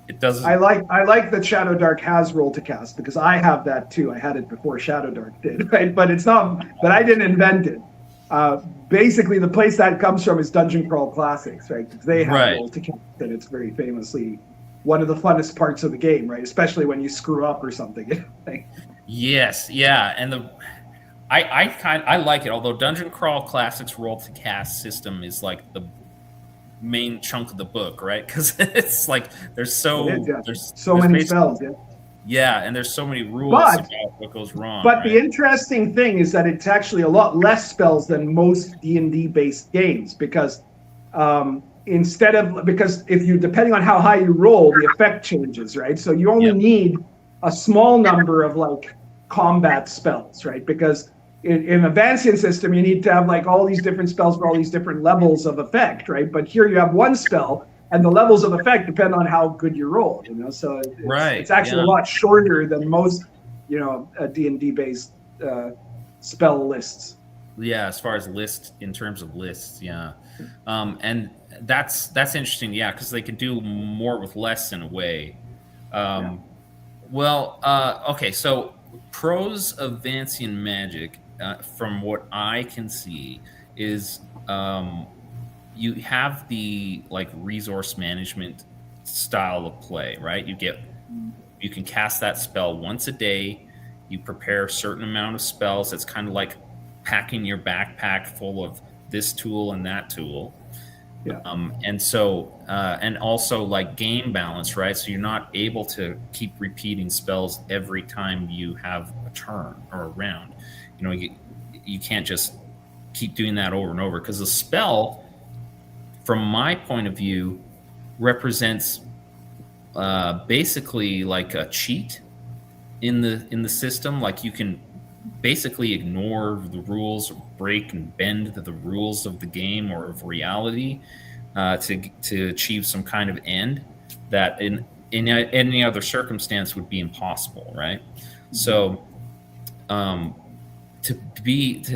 it doesn't. I
like that Shadow Dark has roll to cast, because I have that too. I had it before Shadow Dark did, right? But it's not. But I didn't invent it. Basically, the place that comes from is Dungeon Crawl Classics, right? Because they have roll to cast, and it's very famously one of the funnest parts of the game, right? Especially when you screw up or something.
Yes, yeah, and I like it. Although Dungeon Crawl Classics roll to cast system is like the main chunk of the book, right? Because it's like there's so many spells, and there's so many rules about what goes wrong.
But the interesting thing is that it's actually a lot less spells than most D&D based games, because if you, depending on how high you roll, the effect changes, right? So you only need a small number of like combat spells, right? Because in a Vancian system, you need to have like all these different spells for all these different levels of effect, right? But here you have one spell, and the levels of effect depend on how good you roll, So it's actually a lot shorter than most, D&D based spell lists.
Yeah, as far as list in terms of lists, yeah, and that's interesting, yeah, because they can do more with less in a way. Um, Well, okay, so pros of Vancian magic, from what I can see, is you have the like resource management style of play, right? You can cast that spell once a day. You prepare a certain amount of spells. It's kind of like packing your backpack full of this tool and that tool.
Yeah.
And so, and also like game balance, right? So you're not able to keep repeating spells every time you have a turn or a round. You can't just keep doing that over and over because the spell, from my point of view, represents basically like a cheat in the system. Like you can basically ignore the rules, break and bend the rules of the game or of reality to achieve some kind of end that in any other circumstance would be impossible, right? So to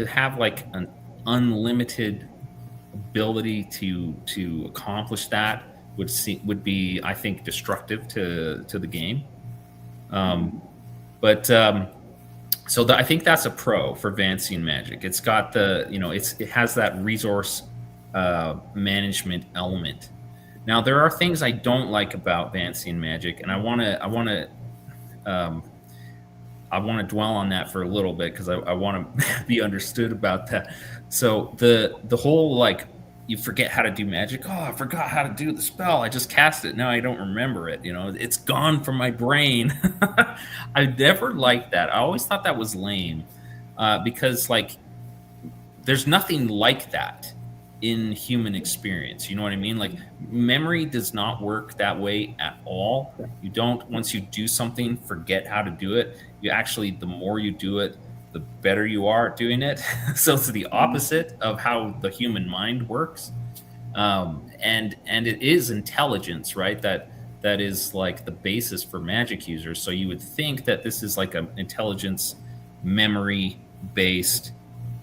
have like an unlimited ability to accomplish that would be, I think, destructive to the game. But I think that's a pro for Vancian magic. It's got it has that resource management element. Now there are things I don't like about Vancian magic, and I want to dwell on that for a little bit because I want to be understood about that. So the whole like you forget how to do magic. Oh, I forgot how to do the spell. I just cast it. Now I don't remember it. It's gone from my brain. I never liked that. I always thought that was lame because like there's nothing like that in human experience. You know what I mean? Like memory does not work that way at all. You don't, once you do something, forget how to do it. You actually, the more you do it, the better you are at doing it. So it's the opposite of how the human mind works. And it is intelligence, right? That is like the basis for magic users. So you would think that this is like an intelligence memory based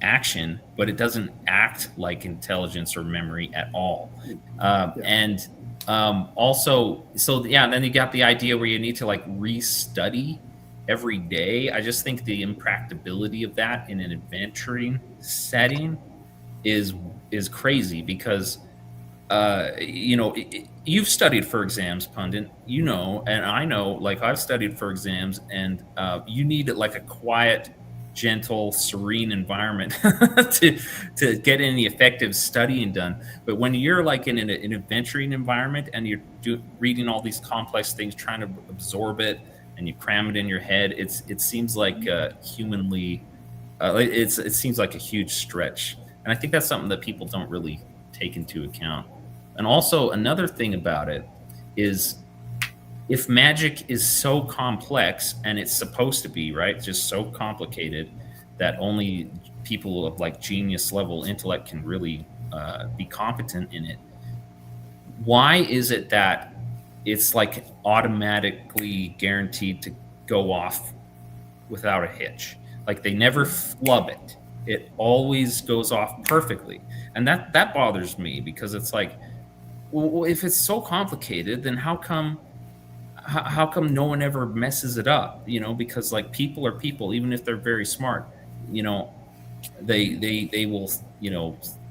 action, but it doesn't act like intelligence or memory at all. And also, so yeah, and then you got the idea where you need to like restudy every day. I just think the impracticability of that in an adventuring setting is crazy because you've studied for exams, Pundit, and I know, like I've studied for exams, and you need like a quiet, gentle, serene environment to get any effective studying done. But when you're like in an adventuring environment and you're reading all these complex things, trying to absorb it, and you cram it in your head, it seems like humanly, it seems like a huge stretch. And I think that's something that people don't really take into account. And also another thing about it is, if magic is so complex, and it's supposed to be, right, just so complicated that only people of like genius level intellect can really be competent in it, why is it that it's like automatically guaranteed to go off without a hitch? Like they never flub it. It always goes off perfectly. And that bothers me because it's like, well, if it's so complicated, then how come no one ever messes it up? Because like people are people, even if they're very smart, they will,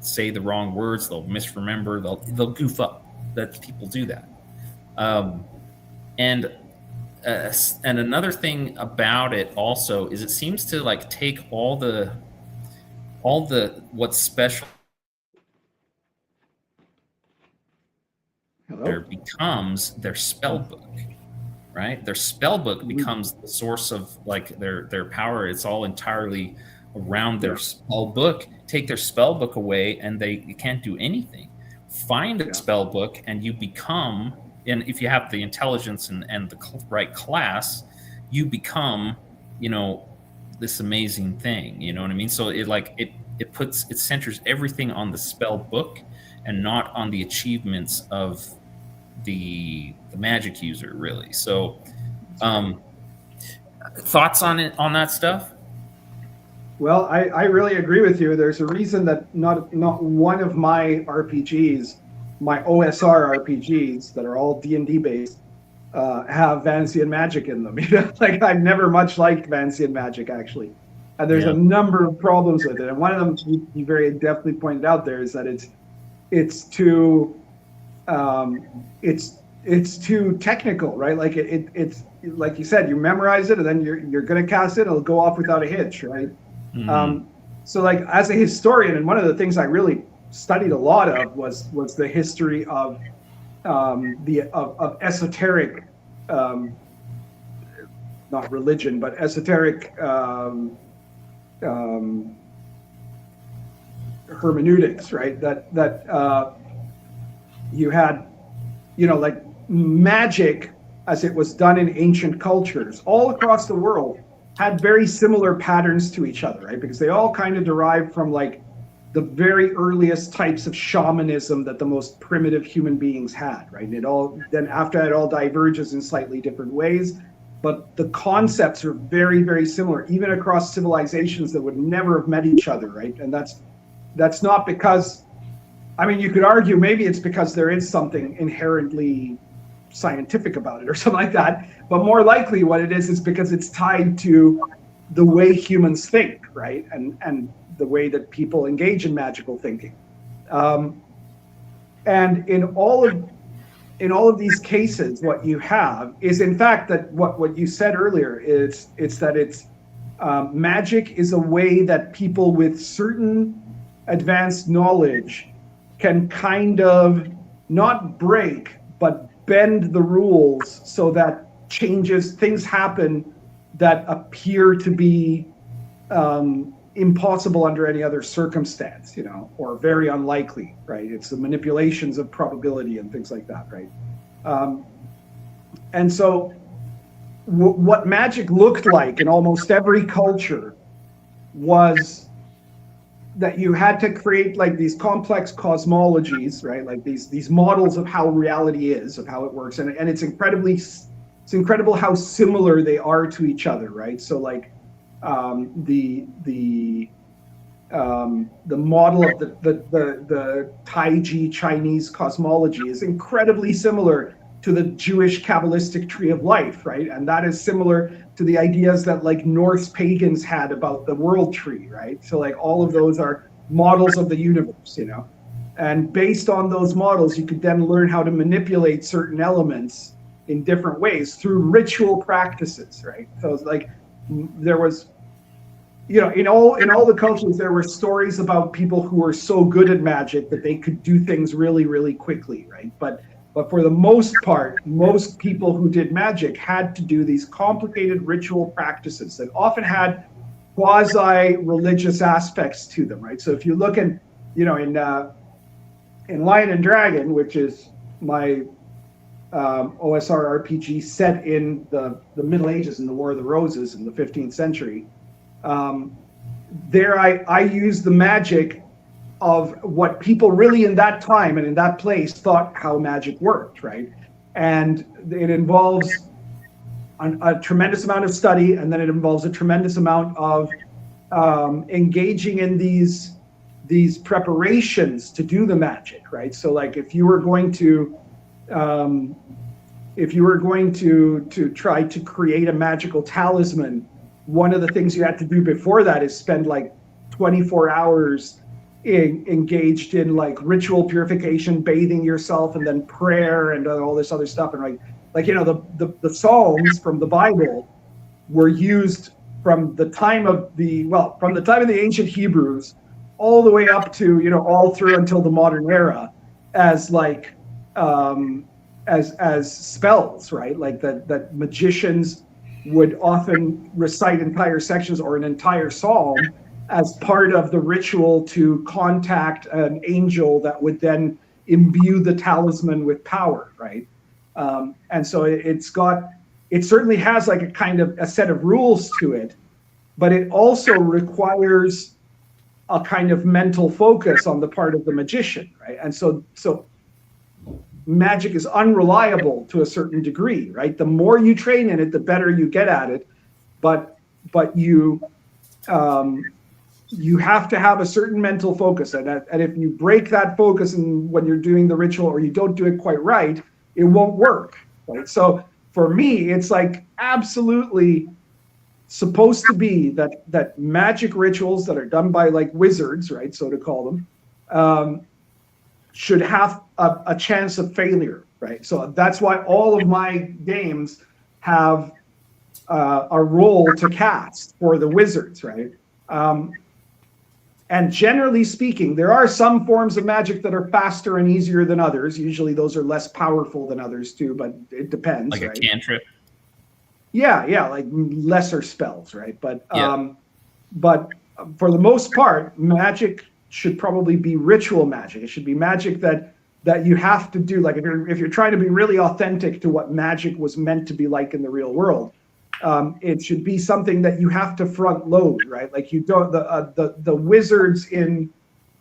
say the wrong words, they'll misremember, they'll goof up. That people do that. And another thing about it also is it seems to like take all the what's special there becomes their spell book, right? Their spell book becomes the source of like their power. It's all entirely around their spell book. Take their spell book away and you can't do anything. Find a spell book and you become, and if you have the intelligence and the right class, you become, this amazing thing. You know what I mean? So it centers everything on the spell book and not on the achievements of the magic user, really. So thoughts on that stuff?
Well, I really agree with you. There's a reason that not one of my RPGs, my OSR RPGs that are all D&D based, have fantasy and magic in them. Like I've never much liked fantasy and magic actually, and there's a number of problems with it. And one of them you very definitely pointed out there is that it's too too technical, right? Like it's like you said, you memorize it and then you're going to cast it. It'll go off without a hitch, right? Mm-hmm. So like as a historian, and one of the things I really studied a lot of was the history of of esoteric, not religion, but esoteric hermeneutics, right? That you had, like magic as it was done in ancient cultures all across the world had very similar patterns to each other, right? Because they all kind of derived from like the very earliest types of shamanism that the most primitive human beings had, right? And then after that, it all diverges in slightly different ways, but the concepts are very, very similar, even across civilizations that would never have met each other, right? And that's not because, I mean, you could argue maybe it's because there is something inherently scientific about it or something like that, but more likely what it is because it's tied to the way humans think, right? And the way that people engage in magical thinking. And in all of these cases, what you have is, in fact, that what you said earlier is magic is a way that people with certain advanced knowledge can kind of not break, but bend the rules so that things happen that appear to be impossible under any other circumstance, or very unlikely, right? It's the manipulations of probability and things like that, right? And so what magic looked like in almost every culture was that you had to create like these complex cosmologies, right? Like these models of how reality is, of how it works. And it's incredible how similar they are to each other, right? So like the model of the Taiji Chinese cosmology is incredibly similar to the Jewish Kabbalistic tree of life, right? And that is similar to the ideas that like Norse pagans had about the world tree, right? So like all of those are models of the universe, and based on those models, you could then learn how to manipulate certain elements in different ways through ritual practices, right? So it's like there was, in all the cultures, there were stories about people who were so good at magic that they could do things really, really quickly, right? But for the most part, most people who did magic had to do these complicated ritual practices that often had quasi-religious aspects to them, right? So if you look in Lion and Dragon, which is my OSR RPG set in the Middle Ages in the War of the Roses in the 15th century, there I use the magic of what people really in that time and in that place thought how magic worked, right? And it involves a tremendous amount of study, and then it involves a tremendous amount of engaging in these preparations to do the magic, right? So like if you were going to try to create a magical talisman, one of the things you had to do before that is spend like 24 hours engaged in like ritual purification, bathing yourself, and then prayer and all this other stuff. And like the Psalms from the Bible were used from the time of the ancient Hebrews all the way up to all through until the modern era as like as spells, right? Like that magicians would often recite entire sections or an entire psalm as part of the ritual to contact an angel that would then imbue the talisman with power, right? And so it certainly has like a kind of a set of rules to it, but it also requires a kind of mental focus on the part of the magician, right? And so magic is unreliable to a certain degree, right? The more you train in it, the better you get at it, but you you have to have a certain mental focus, and if you break that focus and when you're doing the ritual or you don't do it quite right, it won't work, right? So for me, it's like absolutely supposed to be that magic rituals that are done by like wizards, right, so to call them, should have a chance of failure, right? So that's why all of my games have a roll to cast for the wizards, right? And generally speaking, there are some forms of magic that are faster and easier than others. Usually those are less powerful than others too, but it depends.
Like
right?
a cantrip?
Yeah, like lesser spells, right? But for the most part, magic should probably be ritual magic. It should be magic that you have to do. Like if you're trying to be really authentic to what magic was meant to be like in the real world, it should be something that you have to front load, right? Like you don't the wizards in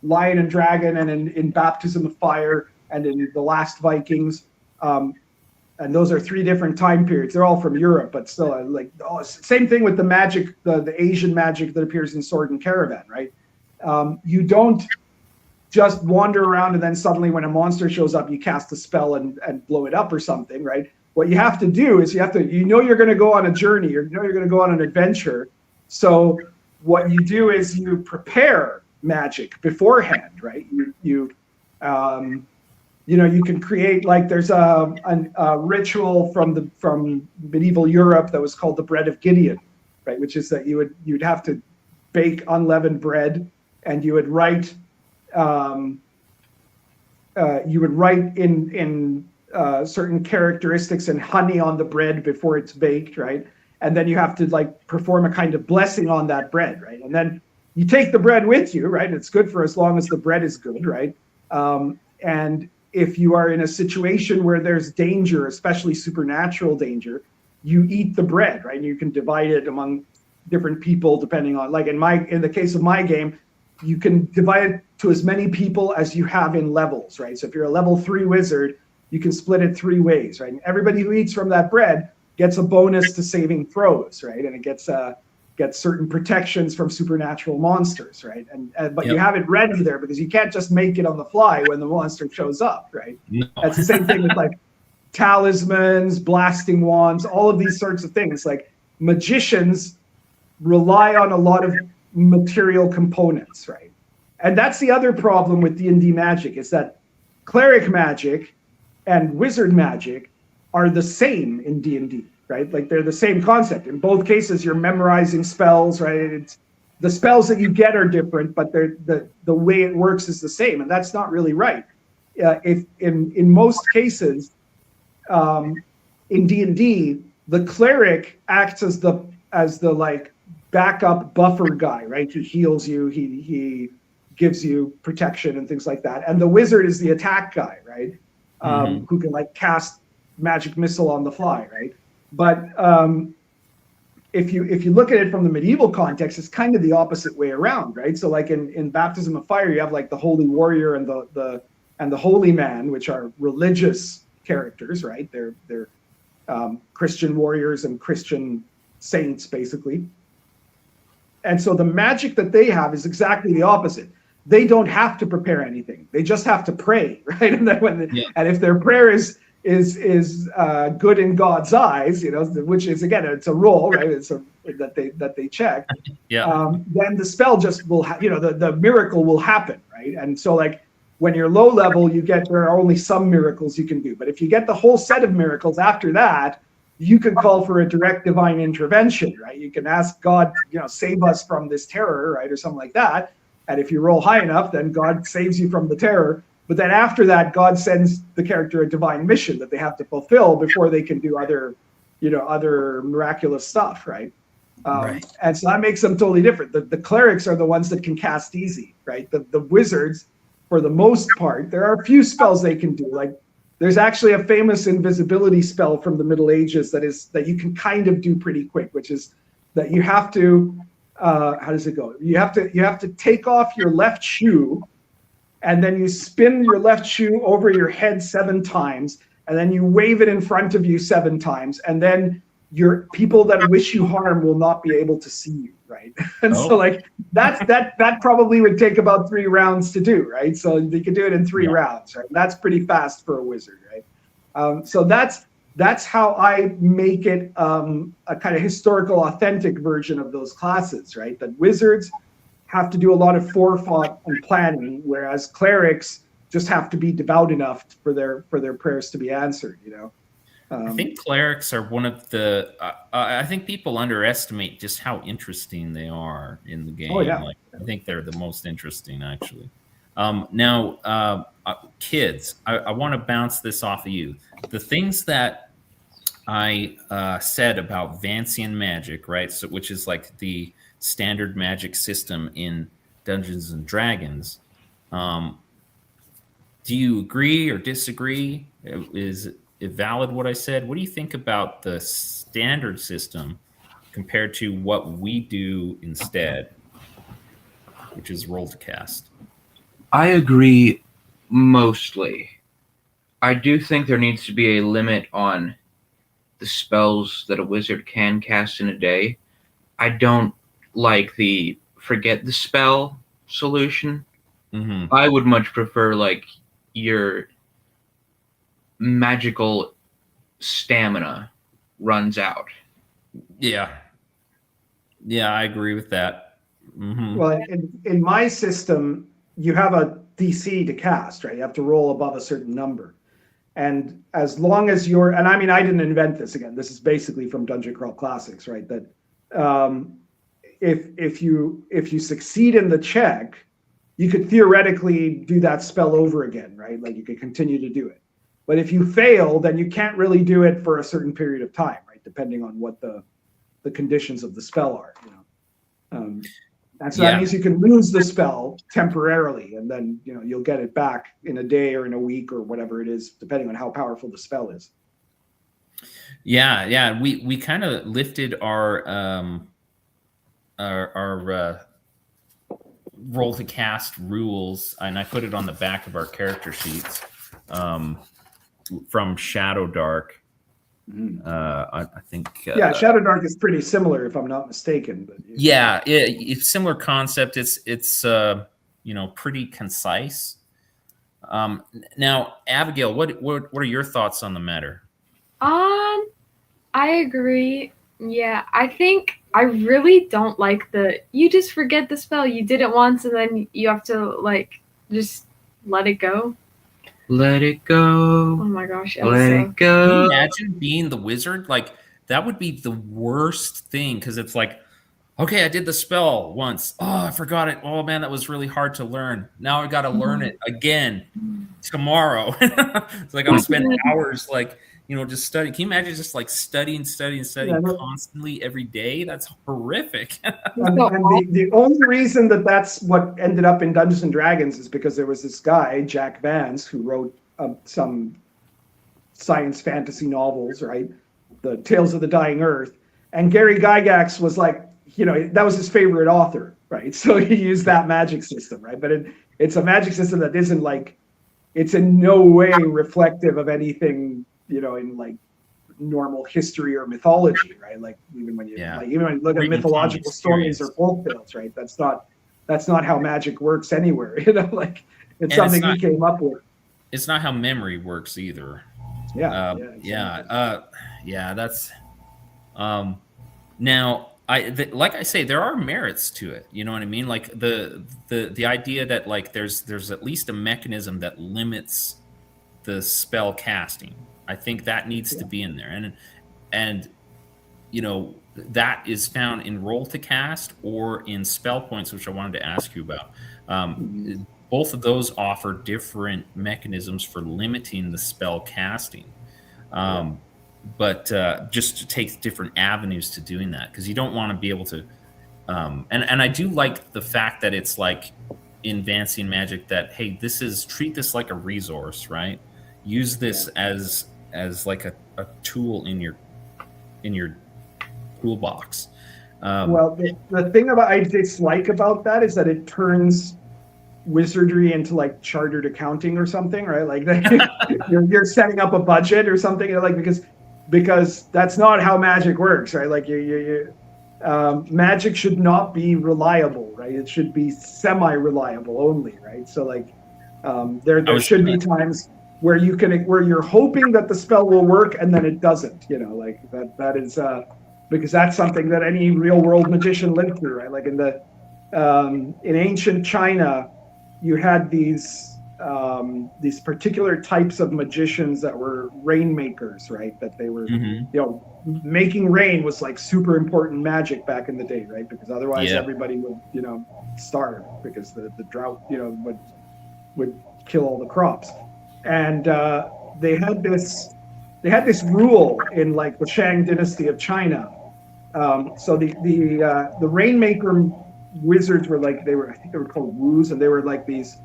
Lion and Dragon and in Baptism of Fire and in The Last Vikings, and those are 3 different time periods. They're all from Europe, but still, like same thing with the magic, the Asian magic that appears in Sword and Caravan, right? You don't just wander around and then suddenly when a monster shows up, you cast a spell and blow it up or something, right? What you have to do is you're going to go on a journey, you're going to go on an adventure. So what you do is you prepare magic beforehand, right? You can create, like there's a ritual from medieval Europe that was called the Bread of Gideon, right? Which is that you'd have to bake unleavened bread, and you would write in certain characteristics and honey on the bread before it's baked, right? And then you have to like perform a kind of blessing on that bread, right? And then you take the bread with you, right? It's good for as long as the bread is good, right? And if you are in a situation where there's danger, especially supernatural danger, you eat the bread, right? And you can divide it among different people depending on, like in the case of my game, you can divide it to as many people as you have in levels, right? So if you're a level 3 wizard, you can split it 3 ways, right? And everybody who eats from that bread gets a bonus to saving throws, right? And it gets certain protections from supernatural monsters, right? But you have it ready there because you can't just make it on the fly when the monster shows up, right?
No.
That's the same thing with like talismans, blasting wands, all of these sorts of things. Like magicians rely on a lot of material components, right? And that's the other problem with D&D magic, is that cleric magic and wizard magic are the same in D&D, right? Like they're the same concept. In both cases, you're memorizing spells, right? It's the spells that you get are different, but the way it works is the same, and that's not really right. If in most cases, in D&D, the cleric acts as the like backup buffer guy, right? He heals you, he gives you protection and things like that, and the wizard is the attack guy, right? Who can like cast magic missile on the fly, right? But if you look at it from the medieval context, it's kind of the opposite way around, right? So like in Baptism of Fire, you have like the holy warrior and the holy man, which are religious characters, right? They're Christian warriors and Christian saints, basically. And so the magic that they have is exactly the opposite. They don't have to prepare anything; they just have to pray, right? And then and if their prayer is good in God's eyes, which is again, it's a roll, right? It's that they check. Then the spell just will, the miracle will happen, right? And so like when you're low level, there are only some miracles you can do, but if you get the whole set of miracles after that, you can call for a direct divine intervention, right? You can ask God, save us from this terror, right, or something like that. And if you roll high enough, then God saves you from the terror. But then after that, God sends the character a divine mission that they have to fulfill before they can do other miraculous stuff, right?
Right.
And so that makes them totally different. The clerics are the ones that can cast easy, right? The wizards, for the most part, there are a few spells they can do. Like there's actually a famous invisibility spell from the Middle Ages that you can kind of do pretty quick, which is that you have to, how does it go? You have to take off your left shoe, and then you spin your left shoe over your head 7 times, and then you wave it in front of you 7 times, and then your people that wish you harm will not be able to see you, right? And so like that probably would take about 3 rounds to do, right? So they could do it in 3 rounds, right? That's pretty fast for a wizard, right? So that's how I make it a kind of historical, authentic version of those classes, right? That wizards have to do a lot of forethought and planning, whereas clerics just have to be devout enough for their prayers to be answered, you know.
I think clerics are one of the. I think people underestimate just how interesting they are in the game.
Oh, yeah.
Like, I think they're the most interesting, actually. Now, kids, I want to bounce this off of you. The things that I said about Vancian magic, right? So, which is like the standard magic system in Dungeons and Dragons. Do you agree or disagree? Is it valid what I said? What do you think about the standard system compared to what we do instead, which is roll to cast?
I agree mostly. I do think there needs to be a limit on the spells that a wizard can cast in a day. I don't like the forget the spell solution.
Mm-hmm.
I would much prefer like your magical stamina runs out.
Yeah, I agree with that. Mm-hmm.
Well, in my system, you have a DC to cast, right? You have to roll above a certain number. And as long as you're, and I mean, I didn't invent this again. This is basically from Dungeon Crawl Classics, right? That if you succeed in the check, you could theoretically do that spell over again, right? Like you could continue to do it. But if you fail, then you can't really do it for a certain period of time, right? Depending on what the conditions of the spell are, you know. And so that means you can lose the spell temporarily, and then you'll get it back in a day or in a week or whatever it is, depending on how powerful the spell is.
Yeah. We kind of lifted our roll to cast rules, and I put it on the back of our character sheets from Shadow Dark. I think
Shadow Dark is pretty similar, if I'm not mistaken. But
it's similar concept. It's pretty concise. Now, Abigail, what are your thoughts on the matter?
I agree. Yeah, I think I really don't like you just forget the spell. You did it once and then you have to like just let it go.
Let it go.
Oh my gosh, Elsa.
Let it go.
Can you imagine being the wizard? Like, that would be the worst thing, because it's like, okay, I did the spell once. Oh, I forgot it. Oh man, that was really hard to learn. Now I got to learn it again tomorrow. It's like I'm spending hours just studying. Can you imagine just like studying constantly every day? That's horrific.
And the only reason that's what ended up in Dungeons and Dragons is because there was this guy, Jack Vance, who wrote some science fantasy novels, right? The Tales of the Dying Earth. And Gary Gygax was like, that was his favorite author, right? So he used that magic system, right? But it's a magic system that isn't like, it's in no way reflective of anything, in like normal history or mythology, right? Like even when you look at mythological stories or folk tales, right? That's not how magic works anywhere. Like it's something he came up with.
It's not how memory works either. That's now like I say, there are merits to it. You know what I mean? Like the idea that like there's at least a mechanism that limits the spell casting. I think that needs to be in there, and that is found in roll to cast or in spell points, which I wanted to ask you about. Both of those offer different mechanisms for limiting the spell casting, but just takes different avenues to doing that, because you don't want to be able to. And I do like the fact that it's like in Vancian magic that, hey, treat this like a resource, right? Use this as like a tool in your toolbox.
Well, the thing I dislike about that is that it turns wizardry into like chartered accounting or something, right? Like you're setting up a budget or something, like, because because that's not how magic works, right? Like magic should not be reliable, right? It should be semi-reliable only, right? So like there should be times where you're hoping that the spell will work and then it doesn't, like that is because that's something that any real world magician lived through, right? Like in ancient China, you had these particular types of magicians that were rainmakers, right? That they were, making rain was like super important magic back in the day, right? Because otherwise everybody would, starve because the drought, would kill all the crops. And they had this rule in like the Shang dynasty of China. So the rainmaker wizards were like, I think they were called Wus, and they were like these.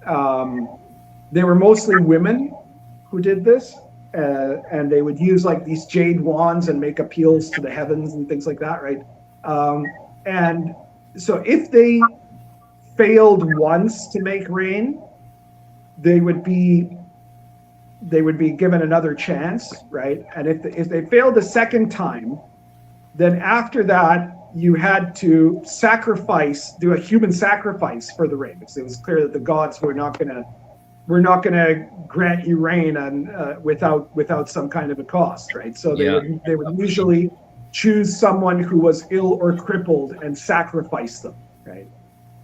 They were mostly women who did this, and they would use like these jade wands and make appeals to the heavens and things like that, right? And so if they failed once to make rain, they would be given another chance, right? And if they failed the second time, then after that you had to do a human sacrifice for the rain, because it was clear that the gods were not going to grant you rain without some kind of a cost, right? So they would usually choose someone who was ill or crippled and sacrifice them, right?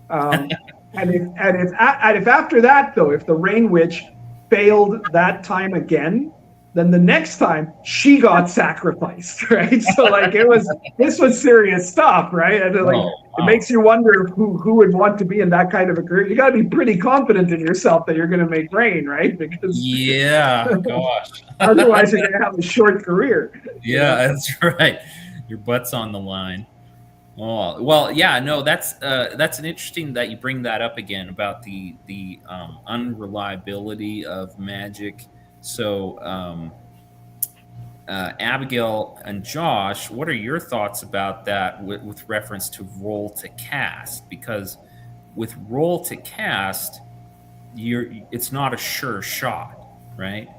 And if after that though, if the rain witch failed that time again, then the next time she got sacrificed, right? So like this was serious stuff, right? And it makes you wonder who would want to be in that kind of a career. You got to be pretty confident in yourself that you're going to make rain, right? Because
gosh,
otherwise you're going to have a short career.
Yeah, that's right. Your butt's on the line. Oh, well, yeah, no, that's an interesting that you bring that up again about the unreliability of magic. So, Abigail and Josh, what are your thoughts about that with reference to roll to cast? Because with roll to cast, it's not a sure shot, right?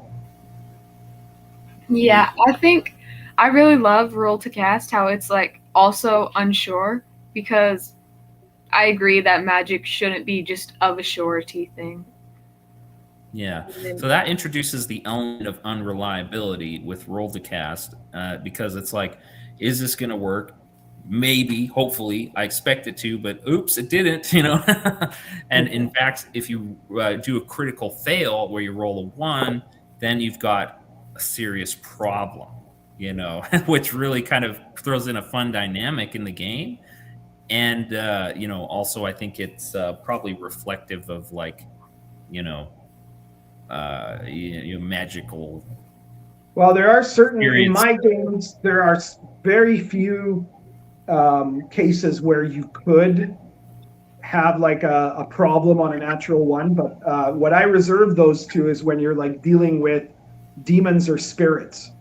Yeah, I think I really love roll to cast, how it's like also unsure, because I agree that magic shouldn't be just of a surety thing.
Yeah, so that introduces the element of unreliability with roll to cast, because it's like, is this going to work? Maybe, hopefully, I expect it to, but oops, it didn't, And in fact, if you do a critical fail where you roll a 1, then you've got a serious problem, which really kind of throws in a fun dynamic in the game. And, also I think it's probably reflective of like, magical.
Well, there are certain in my games. There are very few cases where you could have like a problem on a natural 1. But what I reserve those to is when you're like dealing with demons or spirits,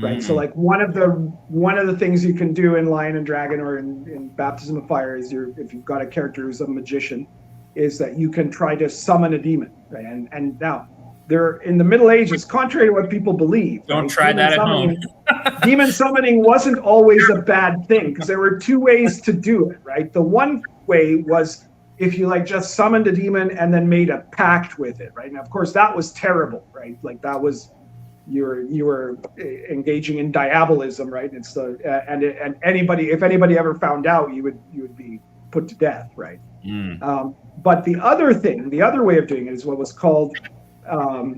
right? So like one of the things you can do in Lion and Dragon or in Baptism of Fire is if you've got a character who's a magician, is that you can try to summon a demon, right? And now. They're in the Middle Ages, contrary to what people believe.
Don't try that at home.
Demon summoning wasn't always a bad thing, because there were 2 ways to do it, right? The one way was if you like just summoned a demon and then made a pact with it, right? And of course that was terrible, right? Like that was you were engaging in diabolism, right? It's and if anybody ever found out, you would be put to death, right? But the other way of doing it is what was called.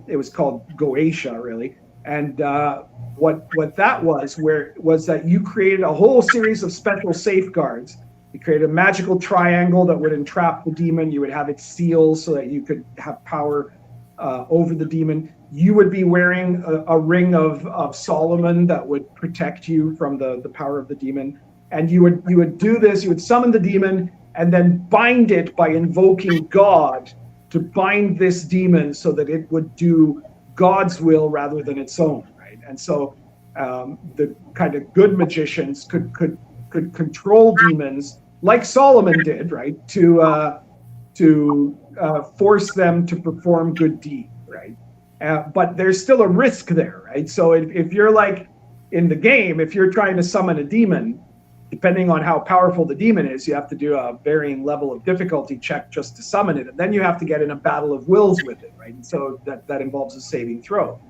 It was called Goetia, really, and what that was that you created a whole series of special safeguards. You created a magical triangle that would entrap the demon. You would have it sealed so that you could have power over the demon. You would be wearing a ring of Solomon that would protect you from the power of the demon, and you would do this. You would summon the demon and then bind it by invoking God to bind this demon so that it would do God's will rather than its own, right? And so the kind of good magicians could control demons like Solomon did, right? To force them to perform good deeds, right? But there's still a risk there, right? So if you're like in the game, if you're trying to summon a demon, depending on how powerful the demon is, you have to do a varying level of difficulty check just to summon it. And then you have to get in a battle of wills with it, right? And so that involves a saving throw.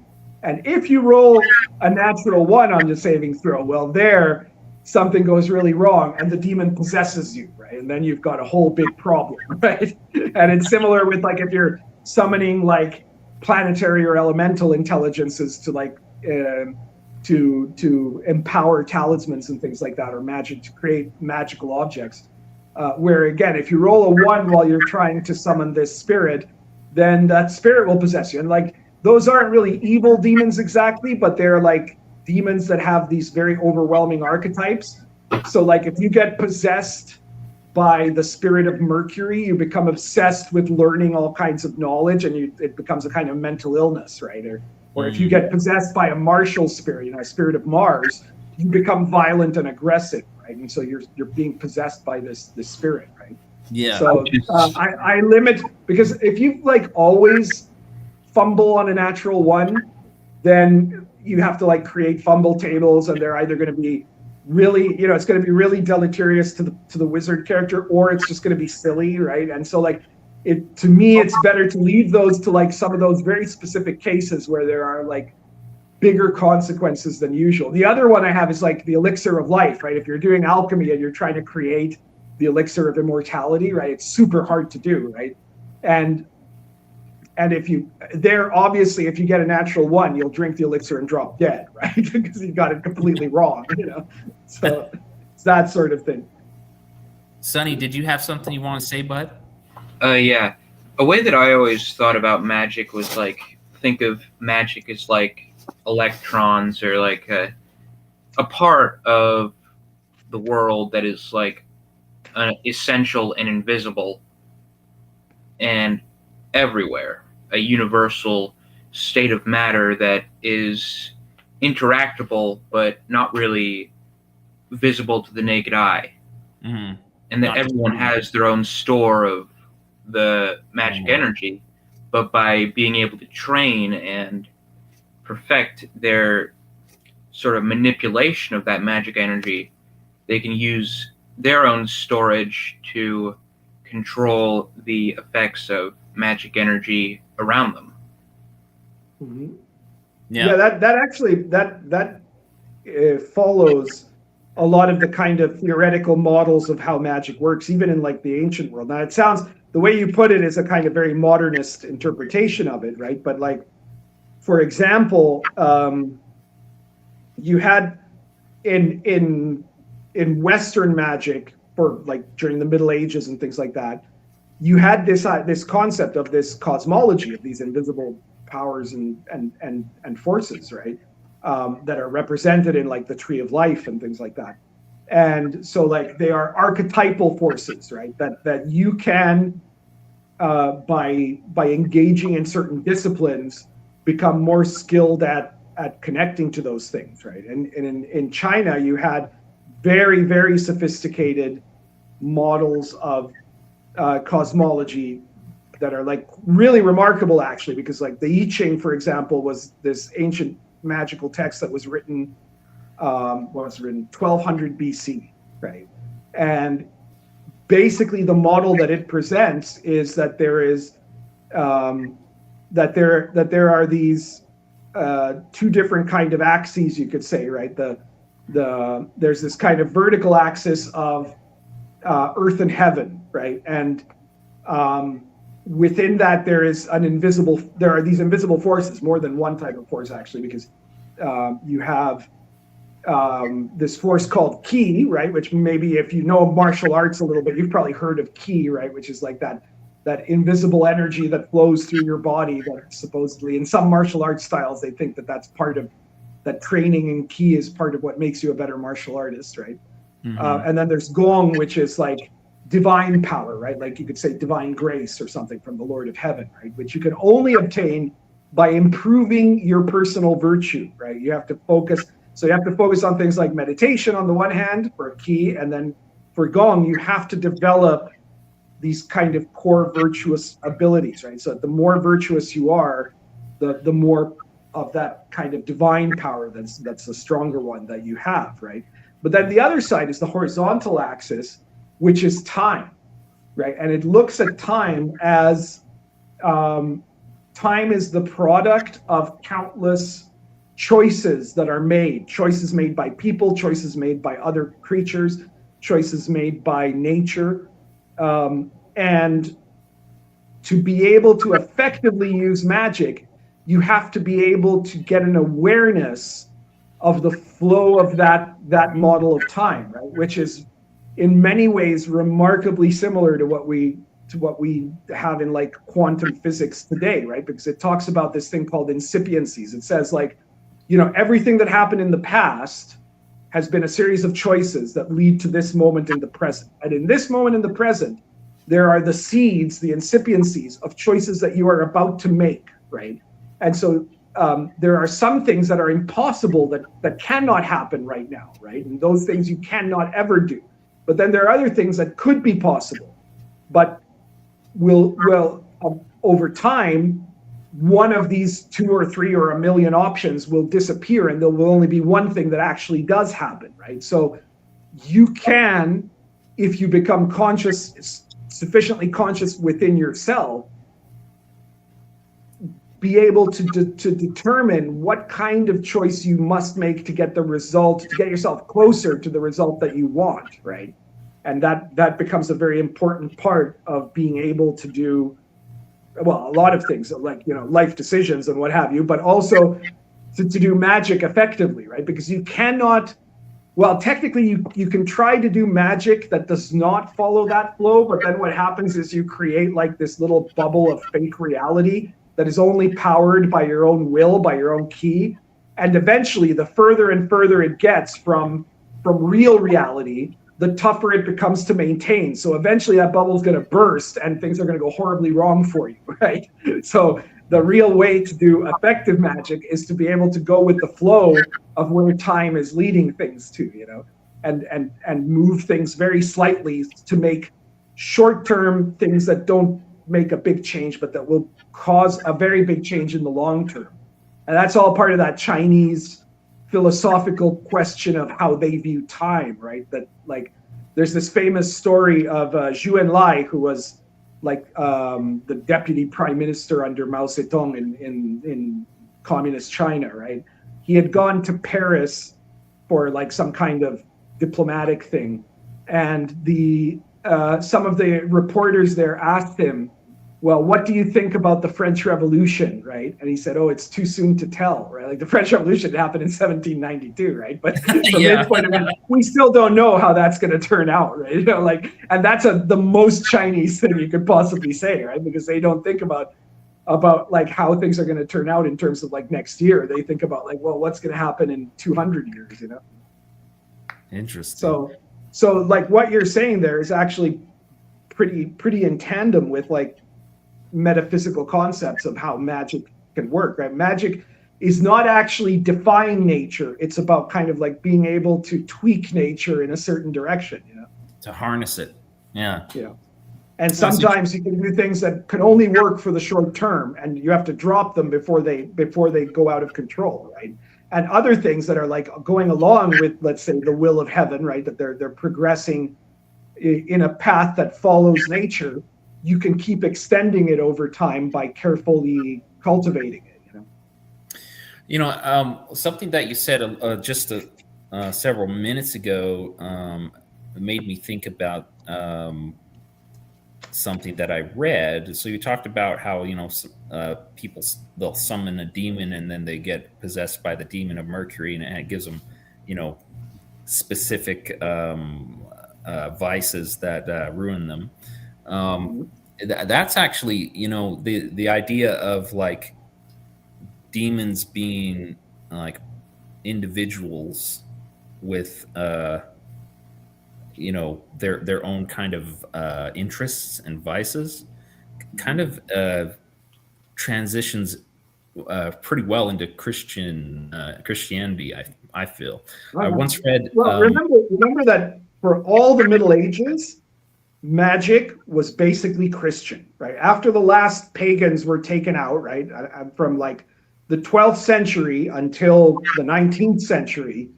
And if you roll a natural 1 on the saving throw, well, there something goes really wrong and the demon possesses you, right? And then you've got a whole big problem, right? And it's similar with like if you're summoning like planetary or elemental intelligences to like to empower talismans and things like that, or magic to create magical objects. Where again, if you roll a 1 while you're trying to summon this spirit, then that spirit will possess you. And like those aren't really evil demons exactly, but they're like demons that have these very overwhelming archetypes. So like if you get possessed by the spirit of Mercury, you become obsessed with learning all kinds of knowledge, and it becomes a kind of mental illness, right? Or if you get possessed by a martial spirit, a spirit of Mars, you become violent and aggressive, right? And so you're being possessed by this spirit, right?
Yeah.
So I limit, because if you like always fumble on a natural 1, then you have to like create fumble tables, and they're either going to be really, it's going to be really deleterious to the wizard character, or it's just going to be silly, right? And so like to me, it's better to leave those to like some of those very specific cases where there are like bigger consequences than usual. The other one I have is like the elixir of life, right? If you're doing alchemy and you're trying to create the elixir of immortality, right? It's super hard to do, right? And if you get a natural 1, you'll drink the elixir and drop dead, right? Because you got it completely wrong, So it's that sort of thing.
Sonny, did you have something you want to say, bud?
Yeah. A way that I always thought about magic was like, think of magic as like electrons, or like a part of the world that is like essential and invisible and everywhere. A universal state of matter that is interactable but not really visible to the naked eye.
Mm-hmm.
And that everyone has their own store of the magic energy, but by being able to train and perfect their sort of manipulation of that magic energy, they can use their own storage to control the effects of magic energy around them.
Mm-hmm. Yeah, that actually follows a lot of the kind of theoretical models of how magic works, even in like the ancient world. Now, it sounds, the way you put it is a kind of very modernist interpretation of it, right? But like, for example, you had in Western magic, for like during the Middle Ages and things like that, you had this concept of this cosmology, of these invisible powers and forces, right? That are represented in like the Tree of Life and things like that. And so like they are archetypal forces, right? That you can, by engaging in certain disciplines, become more skilled at connecting to those things, right? And in China, you had very, very sophisticated models of cosmology that are like really remarkable, actually, because like the I Ching, for example, was this ancient magical text that was written 1200 BC, right? And basically the model that it presents is that there is that there are these two different kind of axes, you could say, right? There's this kind of vertical axis of earth and heaven, right? And within that there are these invisible forces, more than one type of force actually, because you have this force called ki, right? Which maybe if you know martial arts a little bit, you've probably heard of ki, right? Which is like that invisible energy that flows through your body, that supposedly in some martial arts styles, they think that that's part of that training in ki is part of what makes you a better martial artist, right? Mm-hmm. And then there's gong, which is like divine power, right? Like you could say divine grace or something from the Lord of Heaven, right? Which you can only obtain by improving your personal virtue, right? You have to focus on things like meditation on the one hand for ki, and then for gong, you have to develop these kind of core virtuous abilities, right? So the more virtuous you are, the more that kind of divine power. That's the stronger one that you have, right? But then the other side is the horizontal axis, which is time, right? And it looks at time as time is the product of countless choices that are made, choices made by people, choices made by other creatures, choices made by nature. And to be able to effectively use magic, you have to be able to get an awareness of the flow of that model of time, right? Which is in many ways remarkably similar to what we have in like quantum physics today, right? Because it talks about this thing called incipiencies. It says like, everything that happened in the past has been a series of choices that lead to this moment in the present. And in this moment in the present, there are the seeds, the incipiencies of choices that you are about to make, right? And so there are some things that are impossible that cannot happen right now, right? And those things you cannot ever do. But then there are other things that could be possible, but will over time, one of these 2 or 3 or a million options will disappear, and there will only be one thing that actually does happen, right? So you can, if you become sufficiently conscious within yourself, be able to determine what kind of choice you must make to get the result, to get yourself closer to the result that you want, right? And that becomes a very important part of being able to do, well, a lot of things like, life decisions and what have you, but also to do magic effectively, right? Because you cannot, well, technically you can try to do magic that does not follow that flow, but then what happens is you create like this little bubble of fake reality that is only powered by your own will, by your own key. And eventually, the further and further it gets from real reality, the tougher it becomes to maintain. So eventually that bubble is going to burst and things are going to go horribly wrong for you, right? So the real way to do effective magic is to be able to go with the flow of where time is leading things to, and move things very slightly to make short-term things that don't make a big change, but that will cause a very big change in the long term. And that's all part of that Chinese philosophical question of how they view time, right? That like, there's this famous story of Zhou Enlai, who was like the deputy prime minister under Mao Zedong in communist China, right? He had gone to Paris for like some kind of diplomatic thing, and some of the reporters there asked him, well, what do you think about the French Revolution, right? And he said, oh, it's too soon to tell, right? Like the French Revolution happened in 1792, right? But from his point of view, we still don't know how that's going to turn out, right? And that's the most Chinese thing you could possibly say, right? Because they don't think about like how things are going to turn out in terms of like next year. They think about like, well, what's going to happen in 200 years,
Interesting.
So like what you're saying there is actually pretty in tandem with like metaphysical concepts of how magic can work, right? Magic is not actually defying nature. It's about kind of like being able to tweak nature in a certain direction,
to harness it. Yeah.
And sometimes you can do things that can only work for the short term, and you have to drop them before they go out of control, right? And other things that are like going along with, let's say, the will of heaven, right? That they're progressing in a path that follows nature. You can keep extending it over time by carefully cultivating it.
Something that you said just several minutes ago made me think about something that I read. So you talked about how people, they'll summon a demon and then they get possessed by the demon of Mercury, and it gives them specific vices that ruin them. That's actually, the idea of like demons being like individuals with, their own kind of interests and vices, kind of transitions pretty well into Christianity. I feel. I once read.
Well, remember that for all the Middle Ages, magic was basically Christian, right? After the last pagans were taken out, right, from like the 12th century until the 19th century,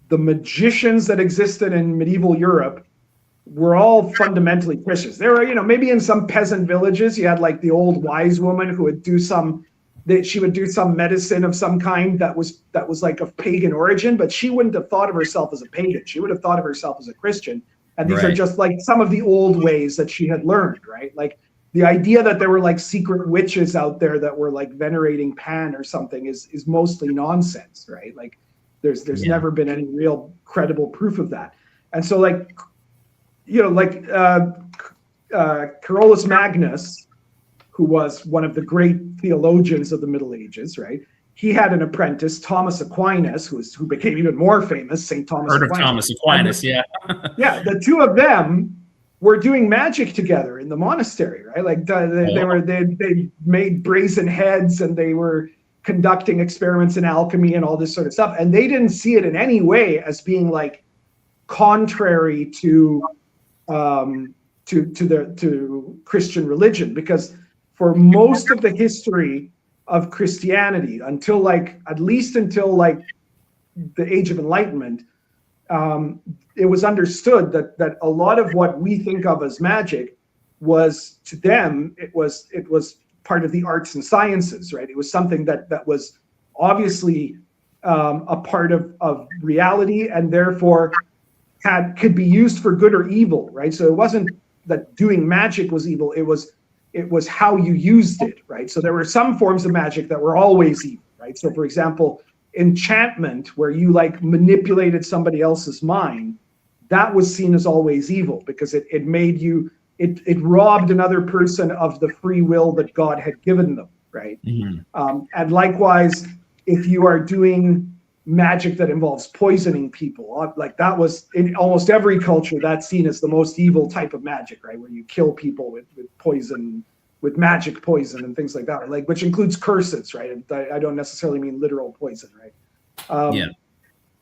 the magicians that existed in medieval Europe were all fundamentally Christians. There were, maybe in some peasant villages, you had like the old wise woman who would do some medicine of some kind that was like of pagan origin, but she wouldn't have thought of herself as a pagan. She would have thought of herself as a Christian. And these are just like some of the old ways that she had learned, right? Like the idea that there were like secret witches out there that were like venerating Pan or something is mostly nonsense, right? Like there's never been any real credible proof of that. And so Carolus Magnus, who was one of the great theologians of the Middle Ages, right? He had an apprentice, Thomas Aquinas, who became even more famous, St. Thomas
Heard
Aquinas.
of Thomas Aquinas, yeah.
Yeah, the two of them were doing magic together in the monastery, right? Like they made brazen heads and they were conducting experiments in alchemy and all this sort of stuff. And they didn't see it in any way as being like contrary to Christian religion, because for most of the history of Christianity, at least until the Age of Enlightenment, it was understood that a lot of what we think of as magic was, to them, it was part of the arts and sciences, right? It was something that was obviously a part of reality, and therefore could be used for good or evil, right? So it wasn't that doing magic was evil, it was how you used it, right? So there were some forms of magic that were always evil, right? So for example, enchantment, where you like manipulated somebody else's mind, that was seen as always evil because it made you, it robbed another person of the free will that God had given them, right? Mm-hmm. And likewise, if you are doing magic that involves poisoning people, like that was in almost every culture, that's seen as the most evil type of magic, right? Where you kill people with poison, with magic poison and things like that, like, which includes curses, right? I don't necessarily mean literal poison, right?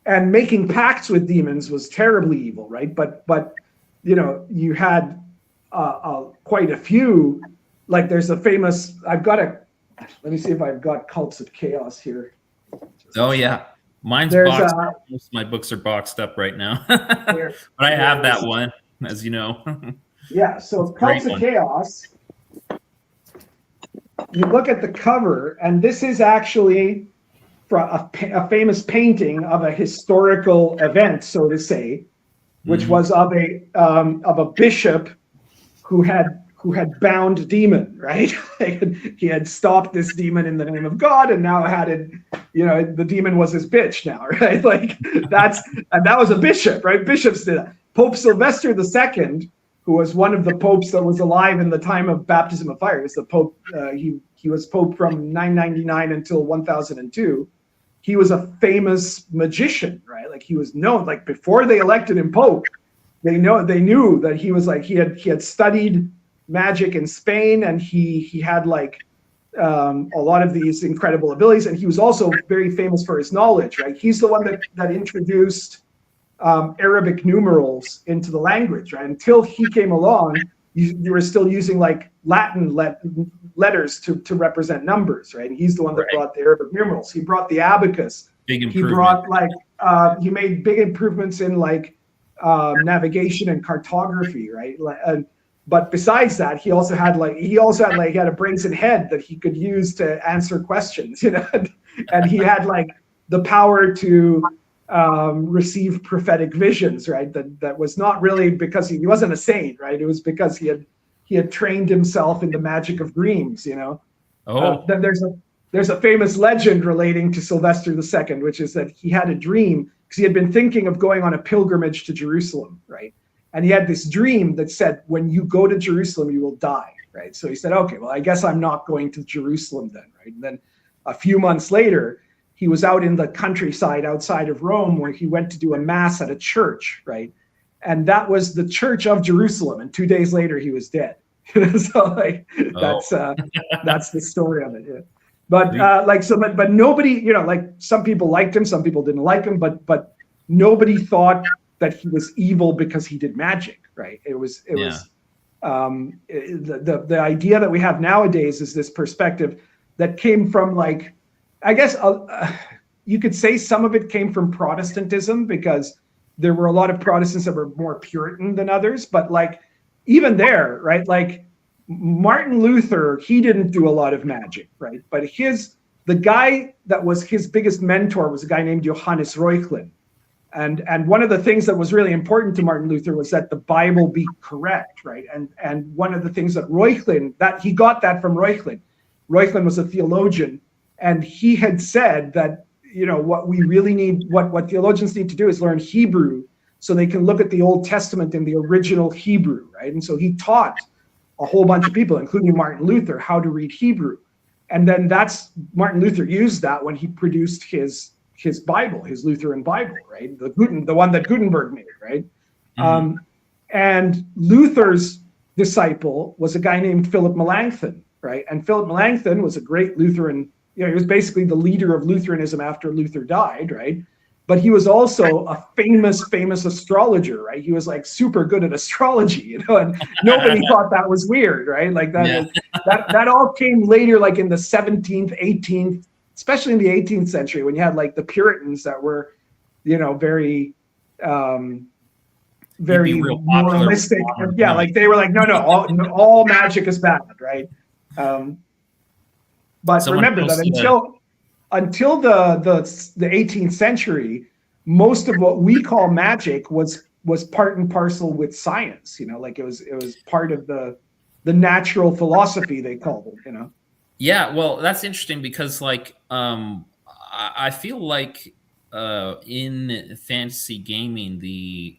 And making pacts with demons was terribly evil, right? But you had quite a few, like there's a famous, let me see if I've got Cults of Chaos here.
Oh yeah. Mine's boxed up. Most of my books are boxed up right now. But I have that one, as you know.
Yeah, so Cults of Chaos, you look at the cover, and this is actually a famous painting of a historical event, so to say, which was of a bishop who had bound a demon, right? He had stopped this demon in the name of God, and now the demon was his bitch now, right? Like that was a bishop, right? Bishops did that. Pope Sylvester II, who was one of the popes that was alive in the time of baptism of fire, is the pope. He was pope from 999 until 1002. He was a famous magician, right? Like he was known. Like before they elected him pope, they knew that he was like he had studied magic in Spain, and he had like a lot of these incredible abilities, and he was also very famous for his knowledge, right? He's the one that introduced Arabic numerals into the language, right? Until he came along, you were still using like Latin letters to represent numbers, right? And he's the one that brought the Arabic numerals. He brought the abacus.
Big improvement.
He brought he made big improvements in like navigation and cartography, right? But besides that, he also had a brazen head that he could use to answer questions, and he had like the power to receive prophetic visions, right? That was not really because he wasn't a saint, right? It was because he had trained himself in the magic of dreams, Then there's a famous legend relating to Sylvester II, which is that he had a dream because he had been thinking of going on a pilgrimage to Jerusalem, right? And he had this dream that said, when you go to Jerusalem, you will die, right? So he said, okay, well, I guess I'm not going to Jerusalem then, right? And then a few months later, he was out in the countryside outside of Rome where he went to do a mass at a church, right? And that was the church of Jerusalem. And 2 days later, he was dead. So that's the story of it. Yeah. But nobody, some people liked him, some people didn't like him, but nobody thought that he was evil because he did magic, right? It was the idea that we have nowadays is this perspective that came from like I guess you could say some of it came from Protestantism, because there were a lot of Protestants that were more Puritan than others. But like, even there, right? Like Martin Luther, he didn't do a lot of magic, right? But the guy that was his biggest mentor was a guy named Johannes Reuchlin. And one of the things that was really important to Martin Luther was that the Bible be correct, right? And one of the things that Reuchlin, that he got that from Reuchlin. Reuchlin was a theologian, and he had said that, you know, what we really need, what theologians need to do is learn Hebrew so they can look at the Old Testament in the original Hebrew, right? And so he taught a whole bunch of people, including Martin Luther, how to read Hebrew. And then Martin Luther used that when he produced his Bible, his Lutheran Bible, right? The one that Gutenberg made, right? Mm-hmm. And Luther's disciple was a guy named Philip Melanchthon, right? And Philip Melanchthon was a great Lutheran. You know, he was basically the leader of Lutheranism after Luther died, right? But he was also a famous astrologer, right? He was like super good at astrology, you know, and nobody thought that was weird, right? Like that all came later, like in the 17th, 18th, especially in the 18th century, when you had like the Puritans that were, you know, very moralistic. And, yeah, like they were like, no, all magic is bad, right? But remember that until the 18th century, most of what we call magic was part and parcel with science. You know, like it was part of the natural philosophy, they called it. You know.
Yeah, well, that's interesting because, like, I feel like in fantasy gaming, the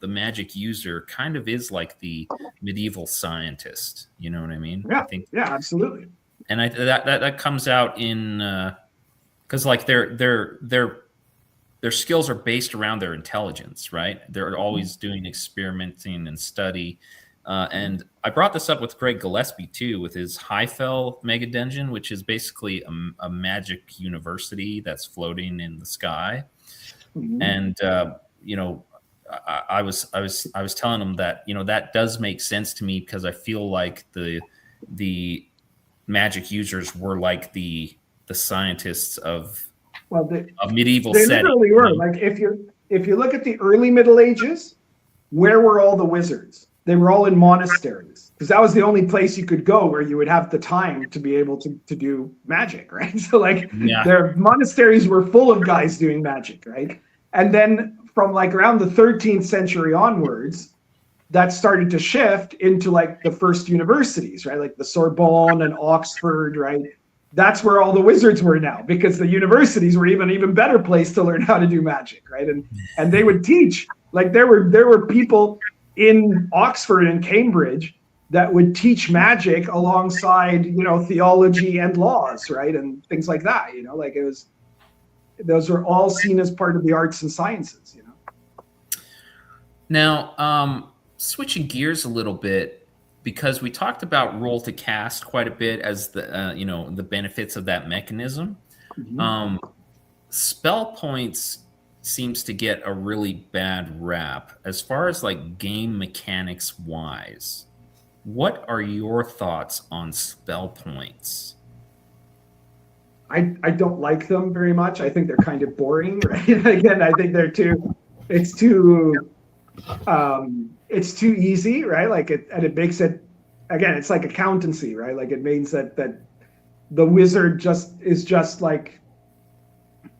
magic user kind of is like the medieval scientist. You know what I mean?
Yeah,
I think,
yeah, absolutely.
And that comes out in because like their skills are based around their intelligence, right? They're always doing experimenting and study. And I brought this up with Greg Gillespie too, with his Highfell Mega Dungeon, which is basically a magic university that's floating in the sky. Mm-hmm. And you know, I was telling him that, you know, that does make sense to me, because I feel like the magic users were like the scientists of medieval setting.
They literally were. Like if you look at the early Middle Ages, where were all the wizards? They were all in monasteries, because that was the only place you could go where you would have the time to be able to do magic, right? So like their monasteries were full of guys doing magic, right? And then from like around the 13th century onwards, that started to shift into like the first universities, right? Like the Sorbonne and Oxford, right? That's where all the wizards were now, because the universities were even better place to learn how to do magic, right? And they would teach. Like there were people in Oxford and Cambridge that would teach magic alongside, you know, theology and laws, right? And things like that, you know, like those are all seen as part of the arts and sciences, you know?
Now, switching gears a little bit, because we talked about roll to cast quite a bit as the, you know, the benefits of that mechanism. Mm-hmm. Spell points seems to get a really bad rap as far as like game mechanics wise. What are your thoughts on spell points?
I don't like them very much. I think they're kind of boring, right? Again, I think it's too easy, right? Like it makes it, again, it's like accountancy, right? Like it means that the wizard is just like,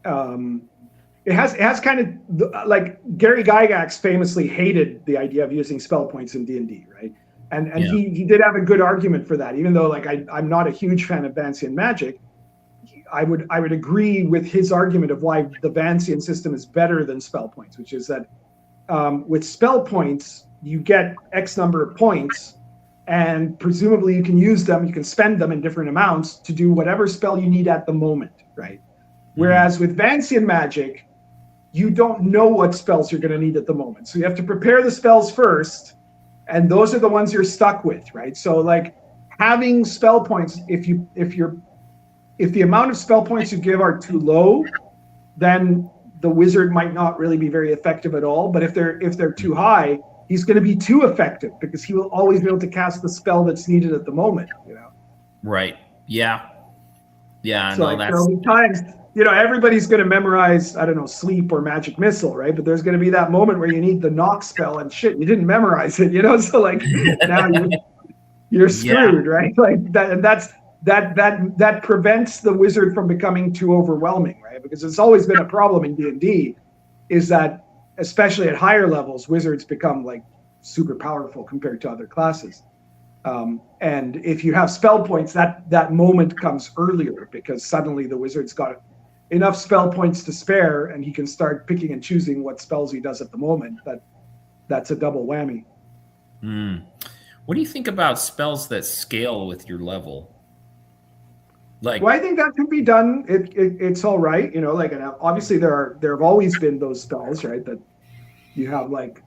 it has kind of, like Gary Gygax famously hated the idea of using spell points in D&D, right? And he did have a good argument for that, even though like I'm not a huge fan of Vancian magic. I would agree with his argument of why the Vancian system is better than spell points, which is that with spell points you get X number of points, and presumably you can use them, you can spend them in different amounts to do whatever spell you need at the moment, right? Mm-hmm. Whereas with Vancian magic, you don't know what spells you're going to need at the moment. So you have to prepare the spells first, and those are the ones you're stuck with, right? So like having spell points, if the amount of spell points you give are too low, then the wizard might not really be very effective at all. But if they're too high, he's going to be too effective, because he will always be able to cast the spell that's needed at the moment, you know?
Right. Yeah. Yeah,
So like there'll be times, everybody's going to memorize, I don't know, sleep or magic missile, right? But there's going to be that moment where you need the knock spell and shit, you didn't memorize it, So like now you're screwed, right? Like that, and that prevents the wizard from becoming too overwhelming, right? Because it's always been a problem in D&D, is that especially at higher levels, wizards become like super powerful compared to other classes. And if you have spell points, that moment comes earlier because suddenly the wizard's got enough spell points to spare, and he can start picking and choosing what spells he does at the moment. That's a double whammy.
What do you think about spells that scale with your level?
Well, I think that can be done. It's all right, and obviously there have always been those spells, right? That you have like,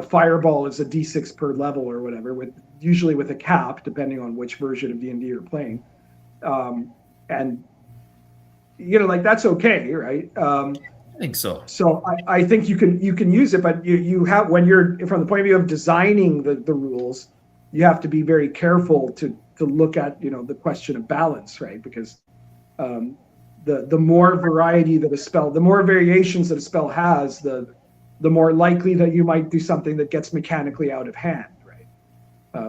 fireball is a D6 per level or whatever, usually with a cap, depending on which version of D&D you're playing. And like that's okay, right?
I think so.
So I think you can use it, but you have, when you're from the point of view of designing the rules, you have to be very careful to look at the question of balance, right? Because the more variety that a spell, the more variations that a spell has, the more likely that you might do something that gets mechanically out of hand, right?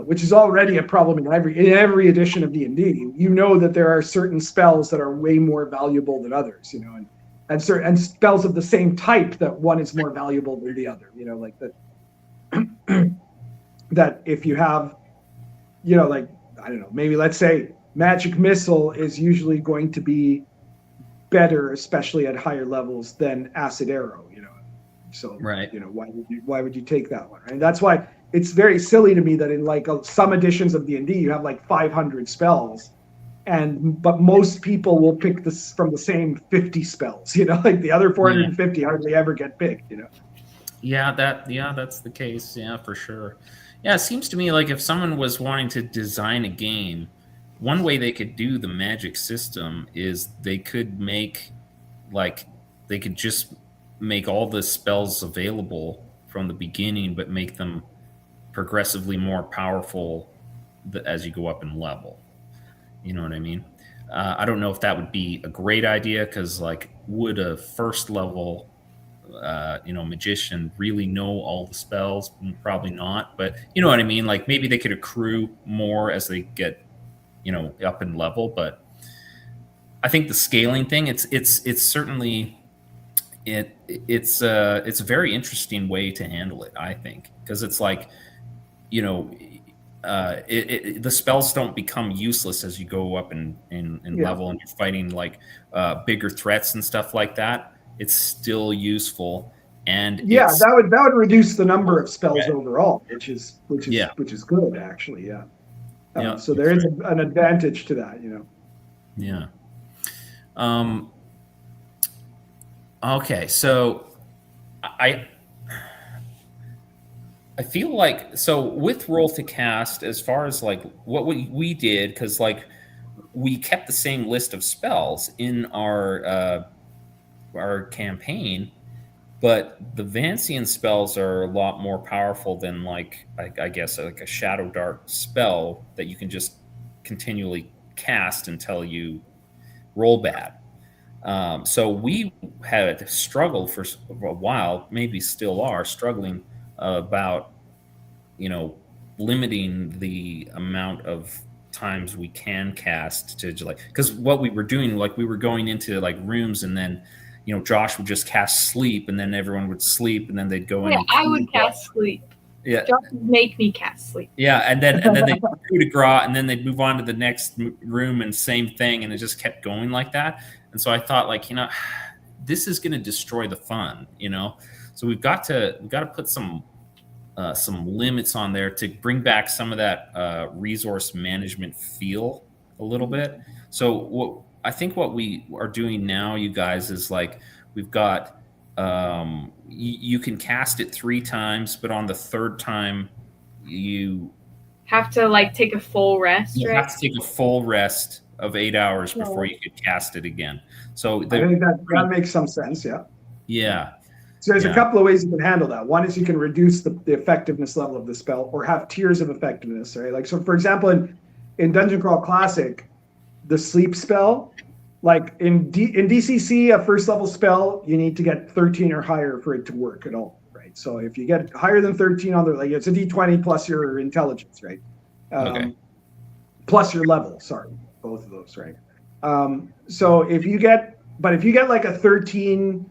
Which is already a problem in every edition of D&D. That there are certain spells that are way more valuable than others, and spells of the same type that one is more valuable than the other, like that. That if you have, like, I don't know, maybe let's say magic missile is usually going to be better, especially at higher levels, than acid arrow, So,
right.
Why would you take that one, right? And that's why it's very silly to me that in like some editions of D&D, you have like 500 spells, but most people will pick this from the same 50 spells, like the other 450 hardly ever get picked,
Yeah, that's the case. Yeah, for sure. Yeah, it seems to me like if someone was wanting to design a game, one way they could do the magic system is they could just make all the spells available from the beginning, but make them progressively more powerful as you go up in level. You know what I mean? I don't know if that would be a great idea, because like, would a first level magician really know all the spells? Probably not, but you know what I mean? Like maybe they could accrue more as they get, up in level. But I think the scaling thing, it's certainly, it's a very interesting way to handle it, I think, because it's like, the spells don't become useless as you go up in level and you're fighting like bigger threats and stuff like that. It's still useful, and
that would reduce the number of spells overall, which is good actually. So there is an advantage to that,
Yeah. Okay, so I feel like, so with roll to cast, as far as like what we did, because like we kept the same list of spells in our campaign, but the Vancian spells are a lot more powerful than like I guess like a Shadow Dart spell that you can just continually cast until you roll bad. So we had struggled for a while, maybe still are struggling about limiting the amount of times we can cast to like, because what we were doing, like we were going into like rooms, and then Josh would just cast sleep, and then everyone would sleep, and then they'd go in.
I would cast sleep.
Yeah,
Josh would make me cast sleep.
Yeah, and then they'd coup de grace, and then they'd move on to the next room, and same thing, and it just kept going like that. And so I thought, like, this is going to destroy the fun, So we've got to put some limits on there to bring back some of that resource management feel a little bit. So I think what we are doing now, you guys, is like we've got you can cast it 3 times, but on the 3rd time you
have to like take a full rest.
You have to take a full rest of 8 hours before you could cast it again. So
I think that makes some sense. Yeah.
Yeah.
So there's a couple of ways you can handle that. One is you can reduce the effectiveness level of the spell, or have tiers of effectiveness, right? Like, so for example, in Dungeon Crawl Classic, the sleep spell like in DCC, a first level spell, you need to get 13 or higher for it to work at all, right? So if you get higher than 13 on the, like, it's a D20 plus your intelligence, right?
Okay.
Plus your level, sorry, both of those, right? So if you get like a 13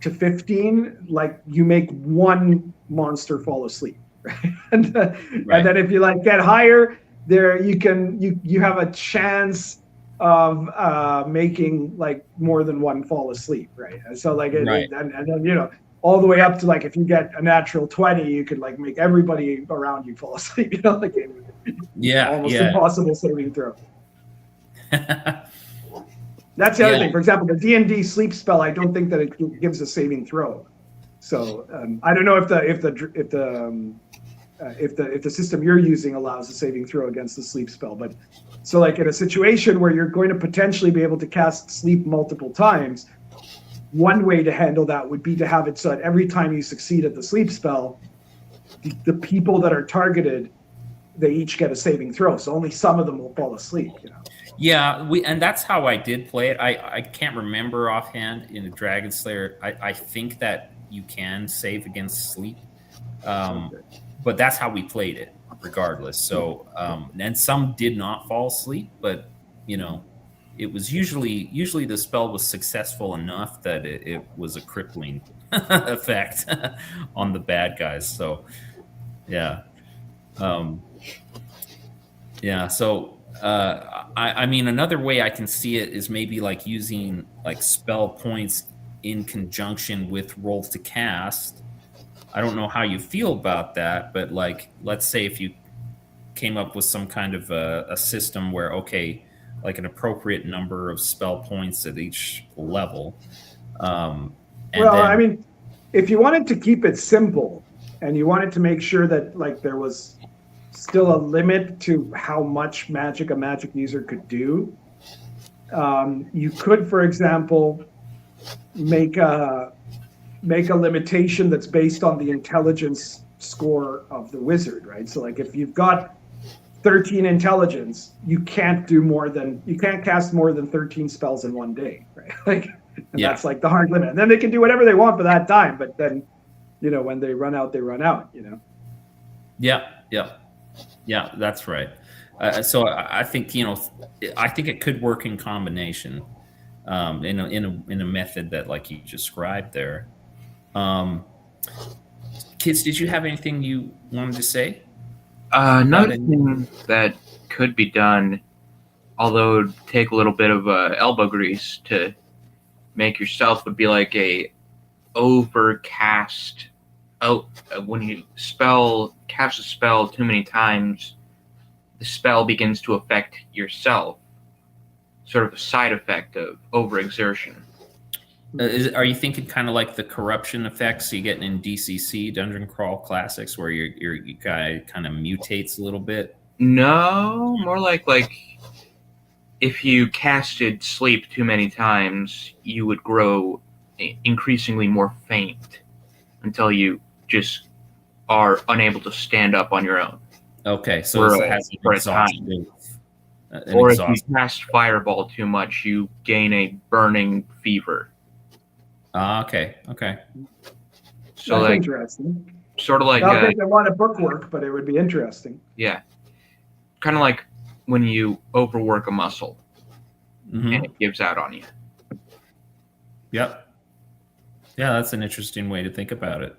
to 15, like you make one monster fall asleep, right? And then if you like get higher, there you have a chance of making like more than one fall asleep, right? And so like and then all the way up to like if you get a natural 20, you could like make everybody around you fall asleep, like almost impossible saving throw. That's the other thing. For example, the D&D sleep spell, I don't think that it gives a saving throw. So I don't know if the system you're using allows a saving throw against the sleep spell. But so like in a situation where you're going to potentially be able to cast sleep multiple times, one way to handle that would be to have it so that every time you succeed at the sleep spell, the people that are targeted, they each get a saving throw. So only some of them will fall asleep.
Yeah, and that's how I did play it. I can't remember offhand in the Dragon Slayer. I think that you can save against sleep, but that's how we played it, regardless. So, and some did not fall asleep, but it was usually the spell was successful enough that it was a crippling effect on the bad guys. So, yeah, yeah. So. I mean, another way I can see it is maybe like using like spell points in conjunction with rolls to cast. I don't know how you feel about that, but like, let's say if you came up with some kind of a system where, okay, like an appropriate number of spell points at each level. I
mean, if you wanted to keep it simple and you wanted to make sure that like there was still a limit to how much magic a magic user could do, you could, for example, make a limitation that's based on the intelligence score of the wizard, right? So like if you've got 13 intelligence, you can't cast more than 13 spells in one day, right? That's like the hard limit. And then they can do whatever they want for that time, but then when they run out, they run out.
Yeah, that's right. So I think it could work in combination, in a method that like you described there. Kids, did you have anything you wanted to say?
Another thing that could be done, although it would take a little bit of elbow grease to make yourself, would be like a overcast. When you cast a spell too many times, the spell begins to affect yourself. Sort of a side effect of overexertion.
Are you thinking kind of like the corruption effects you get in DCC, Dungeon Crawl Classics, where your guy kind of mutates a little bit?
No, more like if you casted sleep too many times, you would grow increasingly more faint until you just are unable to stand up on your own.
Okay, so it has an exhaustive.
Or if you cast Fireball too much, you gain a burning fever.
Okay.
So that's interesting.
Sort of like.
I don't think I want a bookwork, but it would be interesting.
Yeah, kind of like when you overwork a muscle, and it gives out on you.
Yep. Yeah, that's an interesting way to think about it.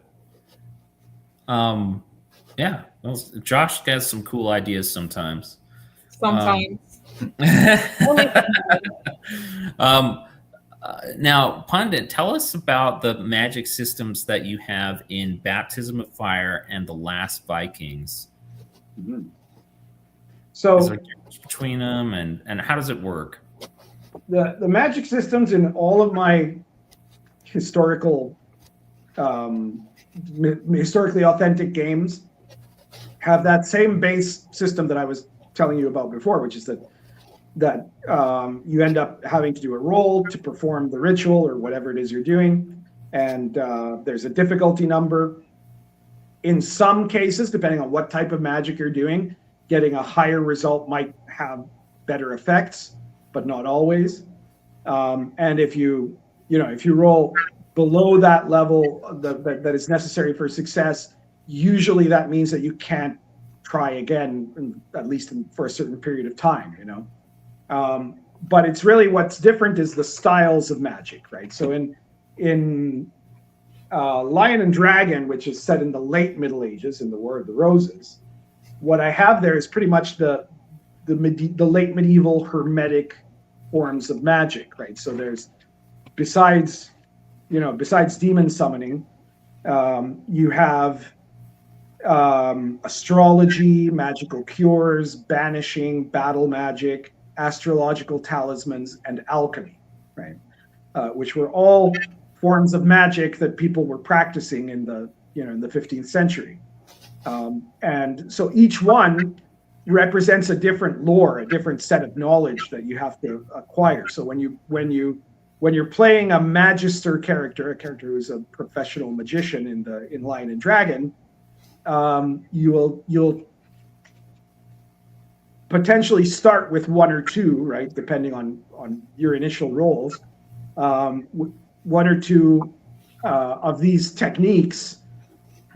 Yeah, well, Josh has some cool ideas sometimes.
Sometimes.
Now, Pundit, tell us about the magic systems that you have in Baptism of Fire and The Last Vikings.
Mm-hmm. So,
is there a difference between them, and how does it work?
The magic systems in all of my historically authentic games have that same base system that I was telling you about before, which is that you end up having to do a roll to perform the ritual or whatever it is you're doing, and there's a difficulty number. In some cases, depending on what type of magic you're doing, getting a higher result might have better effects, but not always. And if you roll below that level that is necessary for success, usually that means that you can't try again, at least for a certain period of time, but it's really what's different is the styles of magic, right? So in Lion and Dragon, which is set in the late Middle Ages in the War of the Roses, what I have there is pretty much the late medieval hermetic forms of magic, right? So there's besides demon summoning, you have astrology, magical cures, banishing, battle magic, astrological talismans, and alchemy, right? Which were all forms of magic that people were practicing in the 15th century. And so each one represents a different lore, a different set of knowledge that you have to acquire. So when you're playing a magister character, a character who's a professional magician in Lion and Dragon, you'll potentially start with one or two, right, depending on your initial rolls, one or two of these techniques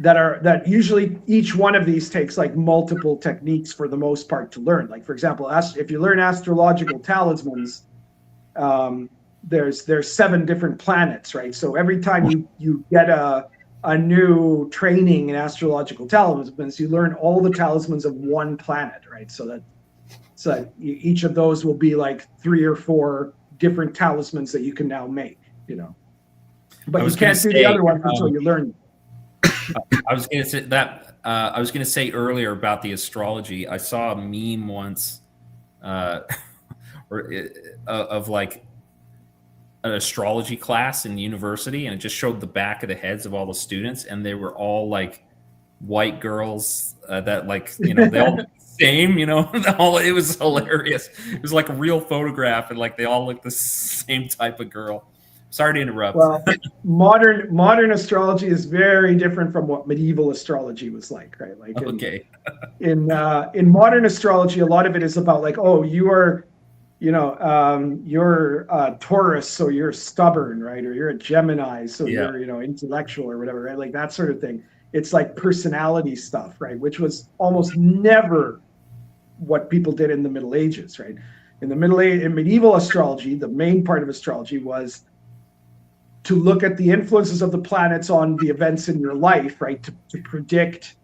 that usually each one of these takes like multiple techniques for the most part to learn. Like, for example, if you learn astrological talismans, there's 7 different planets, right? So every time you get a new training in astrological talismans, you learn all the talismans of one planet, right? So each of those will be like 3 or 4 different talismans that you can now make, But you can't do the other one until you learn.
I was going to say that. I was going to say earlier about the astrology. I saw a meme once, of like an astrology class in university, and it just showed the back of the heads of all the students, and they were all like white girls that they all looked the same. It was hilarious. It was like a real photograph, and like they all looked the same type of girl. Sorry to interrupt.
Well, modern astrology is very different from what medieval astrology was like, right? Like in modern astrology, a lot of it is about like, oh, you are, you're a Taurus, so you're stubborn, right? Or you're a Gemini, so you're, intellectual or whatever, right? Like that sort of thing. It's like personality stuff, right? Which was almost never what people did in the Middle Ages, right? In medieval astrology, the main part of astrology was to look at the influences of the planets on the events in your life, right? To predict,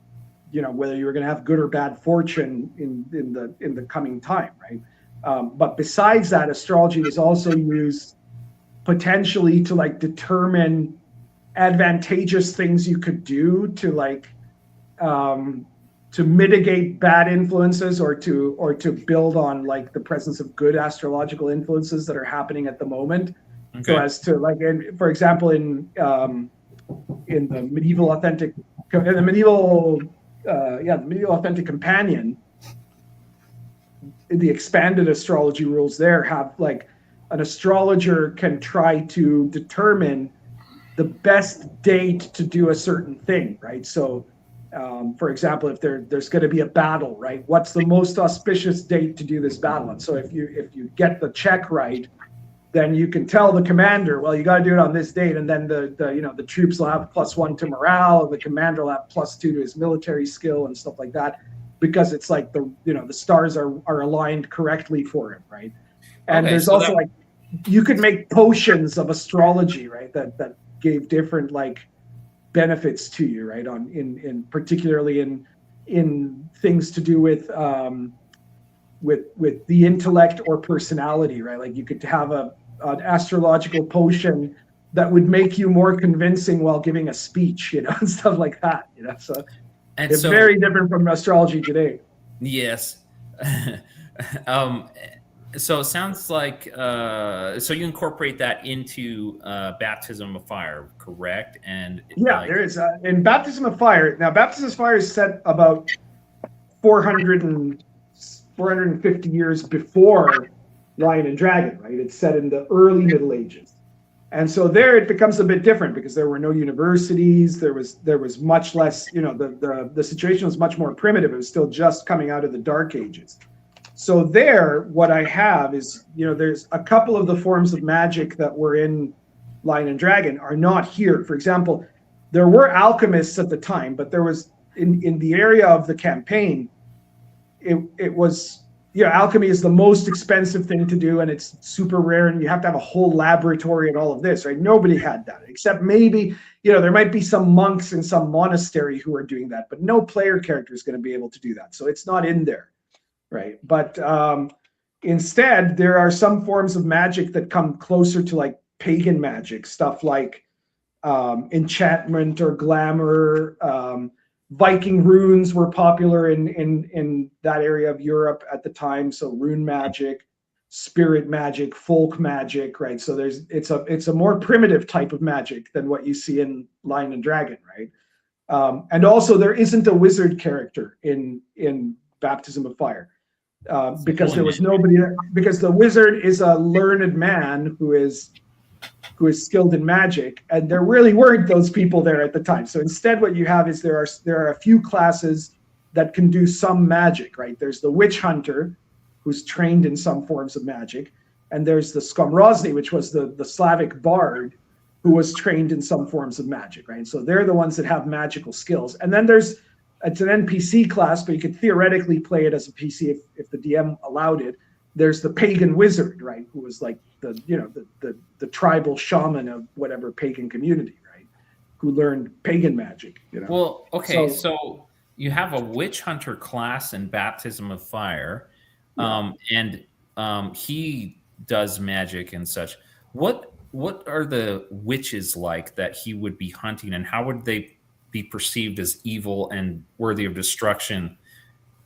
whether you were going to have good or bad fortune in the coming time, right? But besides that, astrology was also used potentially to like determine advantageous things you could do to to mitigate bad influences or to build on like the presence of good astrological influences that are happening at the moment. Okay. So as to like, for example, in the medieval authentic companion, the expanded astrology rules there have like an astrologer can try to determine the best date to do a certain thing, right? So, for example, if there's going to be a battle, right? What's the most auspicious date to do this battle? And so if you get the check right, then you can tell the commander, well, you got to do it on this date, and then the troops will have +1 to morale, the commander will have +2 to his military skill and stuff like that, because it's like the stars are aligned correctly for him, right? And there's also like you could make potions of astrology, right? That gave different like benefits to you, right? In particularly in things to do with the intellect or personality, right? Like you could have an astrological potion that would make you more convincing while giving a speech, and stuff like that, So it's very different from astrology today.
Yes. So it sounds like so you incorporate that into Baptism of Fire, correct? And
there is in Baptism of Fire. Now, Baptism of Fire is set about 450 years before Lion and Dragon, right? It's set in the early Middle Ages. And so there it becomes a bit different because there were no universities. There was much less, the situation was much more primitive. It was still just coming out of the Dark Ages. So there, what I have is, there's a couple of the forms of magic that were in Lion and Dragon are not here. For example, there were alchemists at the time, but there was in the area of the campaign, it was, alchemy is the most expensive thing to do, and it's super rare, and you have to have a whole laboratory and all of this, right? Nobody had that, except maybe, there might be some monks in some monastery who are doing that, but no player character is going to be able to do that. So it's not in there, right? But instead, there are some forms of magic that come closer to like pagan magic, stuff like enchantment or glamour. Viking runes were popular in that area of Europe at the time. So rune magic, spirit magic, folk magic, right? So it's a more primitive type of magic than what you see in Lion and Dragon, right? And also there isn't a wizard character in Baptism of Fire because there was nobody. Because the wizard is a learned man who is skilled in magic, and there really weren't those people there at the time. So instead what you have is there are a few classes that can do some magic, right? There's the witch hunter who's trained in some forms of magic, and there's the Skomrozni, which was the Slavic bard who was trained in some forms of magic, right? So they're the ones that have magical skills. And then it's an NPC class, but you could theoretically play it as a PC if the DM allowed it. There's the pagan wizard, right, who was like the tribal shaman of whatever pagan community, right, who learned pagan magic.
Well, okay, so you have a witch hunter class in Baptism of Fire, and he does magic and such. What are the witches like that he would be hunting, and how would they be perceived as evil and worthy of destruction,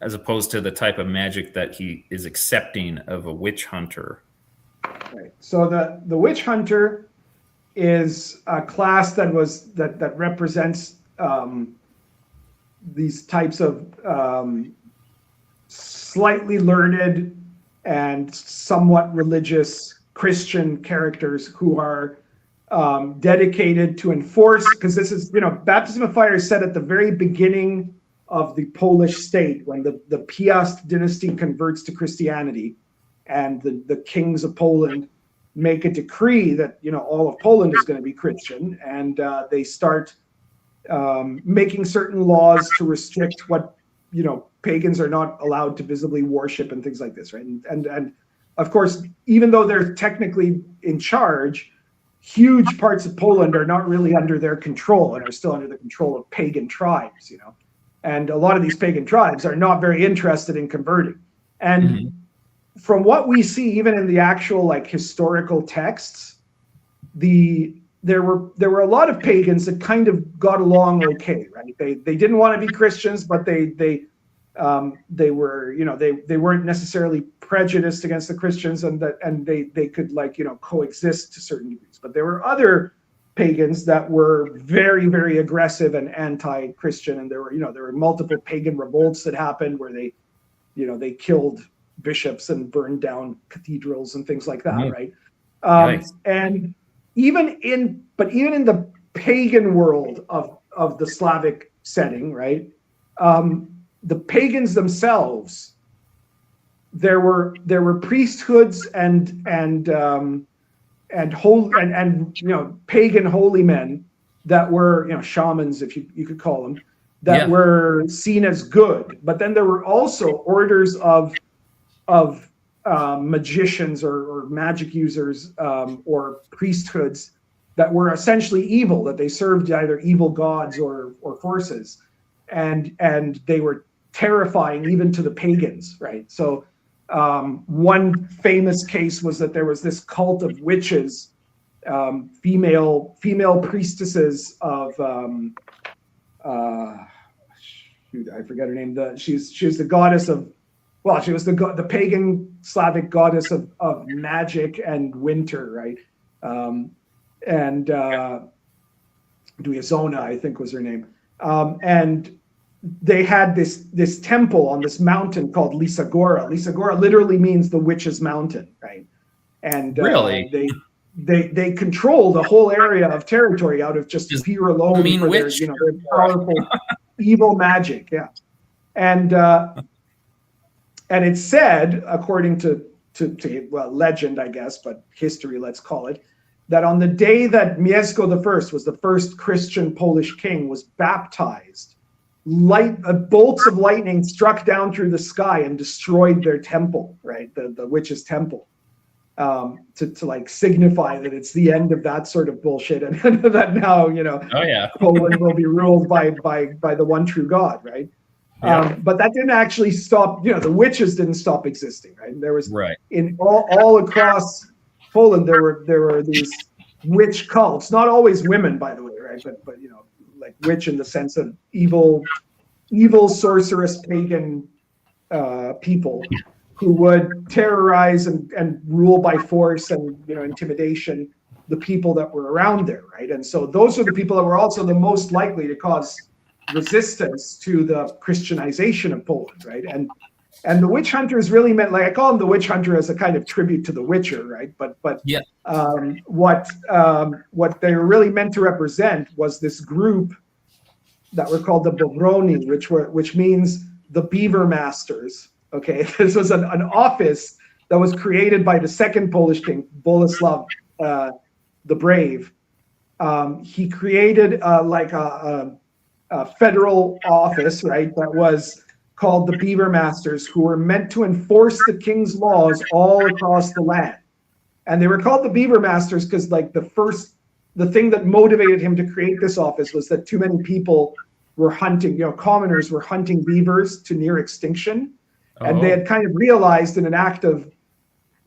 as opposed to the type of magic that he is accepting of a witch hunter?
Right. So the witch hunter is a class that represents these types of slightly learned and somewhat religious Christian characters who are dedicated to enforce, because this is, Baptism of Fire is set at the very beginning of the Polish state when the Piast dynasty converts to Christianity, and the kings of Poland make a decree that all of Poland is going to be Christian, and they start making certain laws to restrict what pagans are not allowed to visibly worship and things like this, right? And of course, even though they're technically in charge, huge parts of Poland are not really under their control and are still under the control of pagan tribes, and a lot of these pagan tribes are not very interested in converting. And from what we see, even in the actual like historical texts, there were a lot of pagans that kind of got along okay, right? They didn't want to be Christians, but they were, they weren't necessarily prejudiced against the Christians, and they could like coexist to certain degrees. But there were other pagans that were very, very aggressive and anti-Christian, and there were multiple pagan revolts that happened where they killed bishops and burned down cathedrals and things like that, right? Nice. And even in the pagan world of the Slavic setting, right? The pagans themselves, there were priesthoods and pagan holy men that were shamans, if you could call them, that were seen as good. But then there were also orders of magicians or magic users or priesthoods that were essentially evil, that they served either evil gods or forces, and they were terrifying even to the pagans, right? So one famous case was that there was this cult of witches, female priestesses of I forget her name. She's the goddess of, well, she was the pagan Slavic goddess of magic and winter, right? And Duizona, I think was her name. And they had this temple on this mountain called Lisagora. Lisagora literally means the witch's mountain, right? And
really,
they control the whole area of territory out of just fear alone for their powerful evil magic, yeah. And And it's said, according to well, legend, I guess, but history, let's call it, that on the day that Mieszko I was the first Christian Polish king, was baptized, bolts of lightning struck down through the sky and destroyed their temple, right? The witch's temple, to like signify that it's the end of that sort of bullshit, and that now, Poland will be ruled by the one true God, right? Yeah. But that didn't actually stop, the witches didn't stop existing, right? There was in all across Poland, there were these witch cults, not always women, by the way, right? But like witch in the sense of evil sorceress pagan people who would terrorize and rule by force and intimidation the people that were around there, right? And so those are the people that were also the most likely to cause resistance to the Christianization of Poland, right? And the witch hunters really meant, like I call them the witch hunter as a kind of tribute to the Witcher, right? But yeah. What they were really meant to represent was this group that were called the Bobroni, which means the Beaver Masters. Okay, this was an office that was created by the second Polish king, Boleslav the Brave. He created a federal office, right, that was called the Beaver Masters, who were meant to enforce the king's laws all across the land. And they were called the Beaver Masters because, like, the thing that motivated him to create this office was that too many people were hunting, commoners were hunting beavers to near extinction. And they had kind of realized in an act of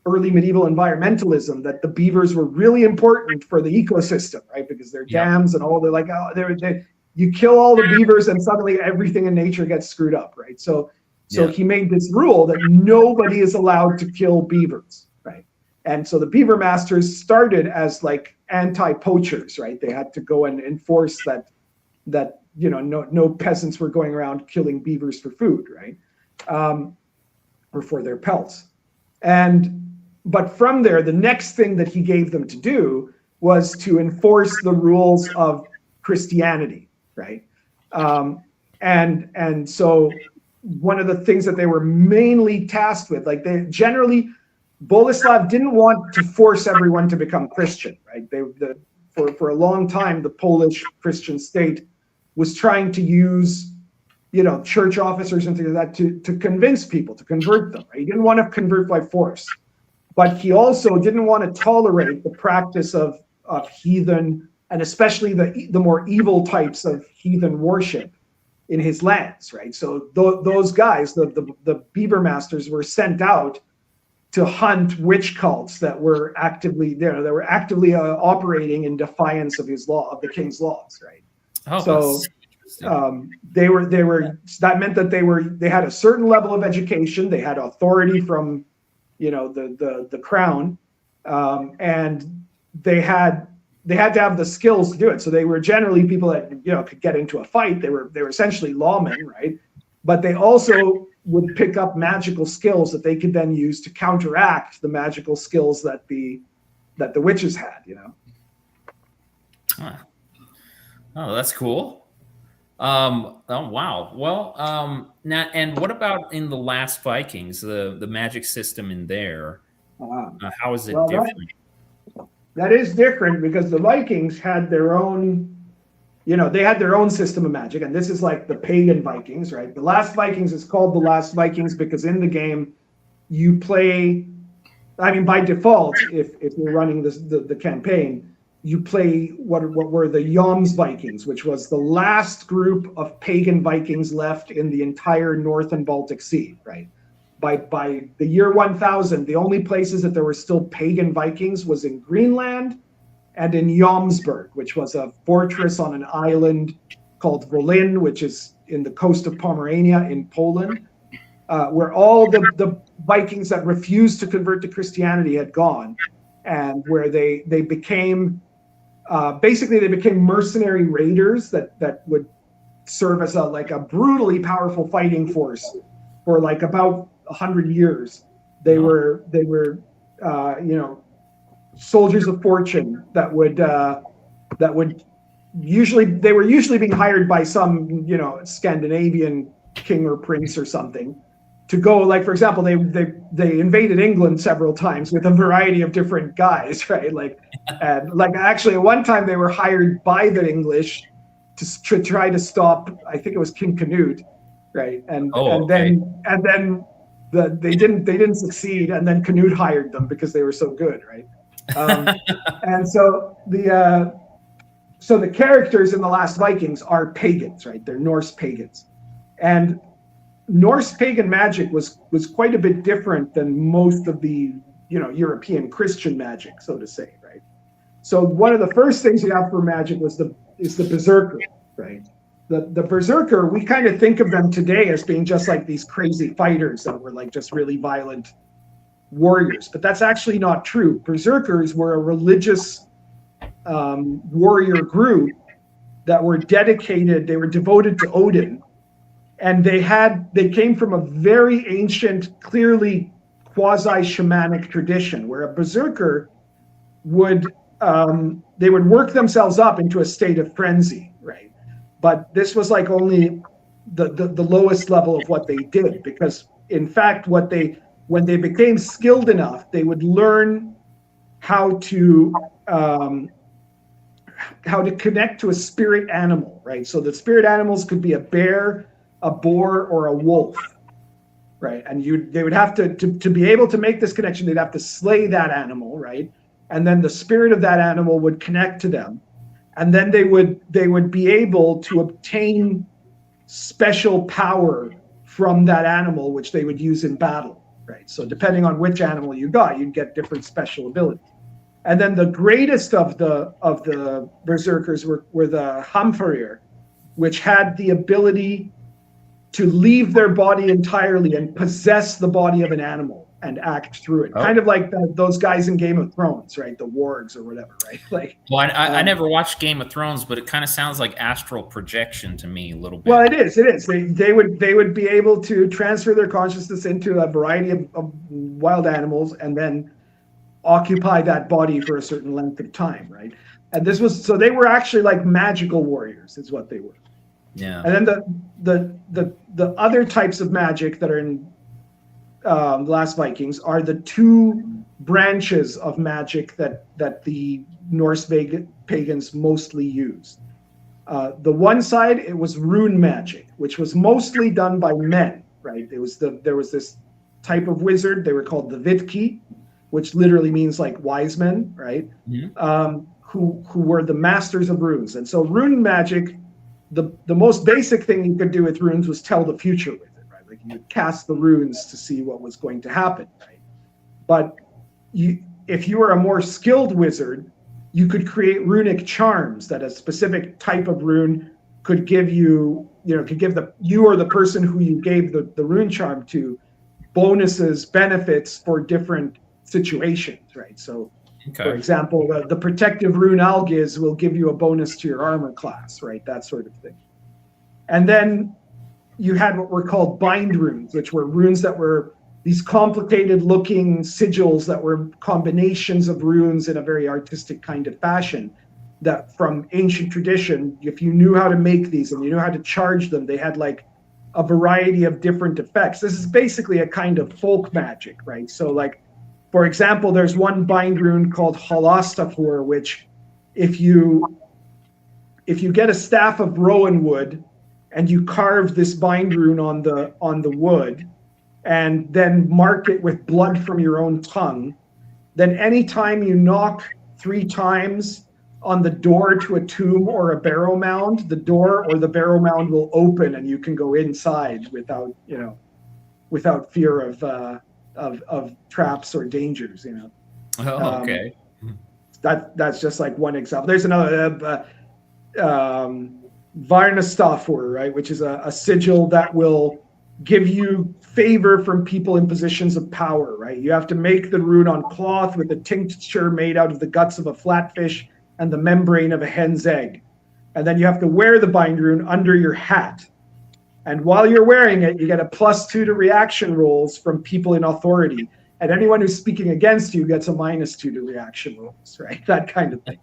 early medieval environmentalism that the beavers were really important for the ecosystem, right? Because they're dams and all, they're like, you kill all the beavers and suddenly everything in nature gets screwed up, right? So he made this rule that nobody is allowed to kill beavers, right? And so the Beaver Masters started as like anti-poachers, right? They had to go and enforce that no peasants were going around killing beavers for food, right? Or for their pelts. But from there, the next thing that he gave them to do was to enforce the rules of Christianity, right? And so one of the things that they were mainly tasked with, like Boleslav didn't want to force everyone to become Christian, right? For a long time, the Polish Christian state was trying to use church officers and things like that to convince people, to convert them, right? He didn't want to convert by force. But he also didn't want to tolerate the practice of heathen, and especially the more evil types of heathen worship in his lands, right? So those guys, the Beaver Masters, were sent out to hunt witch cults that were actively operating in defiance of the king's laws, right? They were that meant that they had a certain level of education, they had authority from the crown, and they had to have the skills to do it. So they were generally people that could get into a fight. They were essentially lawmen, right? But they also would pick up magical skills that they could then use to counteract the magical skills that the witches had.
Huh. Oh, that's cool. Oh wow. Well, now, and what about in the Last Vikings, the magic system in there? How is it different?
That is different because the Vikings had their own, they had their own system of magic, and this is like the pagan Vikings, right? The Last Vikings is called the Last Vikings because in the game you play, by default, if you're running the campaign, you play what were the Jomsvikings, which was the last group of pagan Vikings left in the entire North and Baltic Sea, right? By the year 1000, the only places that there were still pagan Vikings was in Greenland and in Jomsburg, which was a fortress on an island called Volyn, which is in the coast of Pomerania in Poland, where all the Vikings that refused to convert to Christianity had gone, and where they became basically they became mercenary raiders that would serve as a brutally powerful fighting force for like about 100 years. They were soldiers of fortune that would usually being hired by some Scandinavian king or prince or something to go, like, for example, they invaded England several times with a variety of different guys, right? Like, and like actually at one time they were hired by the English to try to stop, I think it was King Canute, right? And then they didn't succeed, and then Canute hired them because they were so good, right? And so the characters in The Last Vikings are pagans, right? They're Norse pagans, and Norse pagan magic was quite a bit different than most of the European Christian magic, so to say, right? So one of the first things you have for magic is the berserker, right? The berserker, we kind of think of them today as being just like these crazy fighters that were like just really violent warriors, but that's actually not true. Berserkers were a religious warrior group that were dedicated, they were devoted to Odin, and they came from a very ancient, clearly quasi-shamanic tradition where a berserker would work themselves up into a state of frenzy, right? But this was like only the lowest level of what they did, because in fact when they became skilled enough, they would learn how to connect to a spirit animal, right? So the spirit animals could be a bear, a boar, or a wolf, right? And they would have to be able to make this connection, they'd have to slay that animal, right? And then the spirit of that animal would connect to them, and then they would be able to obtain special power from that animal, which they would use in battle, right? So depending on which animal you got, you'd get different special abilities. And then the greatest of the berserkers were the Hamfarir, which had the ability to leave their body entirely and possess the body of an animal and act through it. Kind of like those guys in Game of Thrones, right? The wargs or whatever, right? Like,
well, I never watched Game of Thrones, but it kind of sounds like astral projection to me a little bit.
Well, it is. They would be able to transfer their consciousness into a variety of wild animals and then occupy that body for a certain length of time, right? And so they were actually like magical warriors, is what they were.
Yeah.
And then the other types of magic that are in The Last Vikings are the two branches of magic that the Norse pagans mostly used. The one side, it was rune magic, which was mostly done by men, right? There was this type of wizard, they were called the Vitki, which literally means like wise men, right? Mm-hmm. Who were the masters of runes. And so rune magic, the most basic thing you could do with runes was tell the future with it, right? Like you would cast the runes to see what was going to happen, right? But if you were a more skilled wizard, you could create runic charms that a specific type of rune could give you, could give you or the person who you gave the rune charm to bonuses, benefits for different situations, right? So, for example, the protective rune Algiz will give you a bonus to your armor class, right? That sort of thing. And then you had what were called bind runes, which were runes that were these complicated looking sigils that were combinations of runes in a very artistic kind of fashion that from ancient tradition, if you knew how to make these and you knew how to charge them, they had like a variety of different effects. This is basically a kind of folk magic, right? So like, for example, there's one bind rune called Holostafur, which if you get a staff of rowan wood and you carve this bind rune on the wood and then mark it with blood from your own tongue, then anytime you knock 3 times on the door to a tomb or a barrow mound, the door or the barrow mound will open and you can go inside without fear of traps or dangers,
Oh, okay.
That's just like one example. There's another Varnastafur, right, which is a sigil that will give you favor from people in positions of power, right? You have to make the rune on cloth with a tincture made out of the guts of a flatfish and the membrane of a hen's egg. And then you have to wear the bind rune under your hat. And while you're wearing it, you get a +2 to reaction rolls from people in authority. And anyone who's speaking against you gets a -2 to reaction rolls, right? That kind of thing.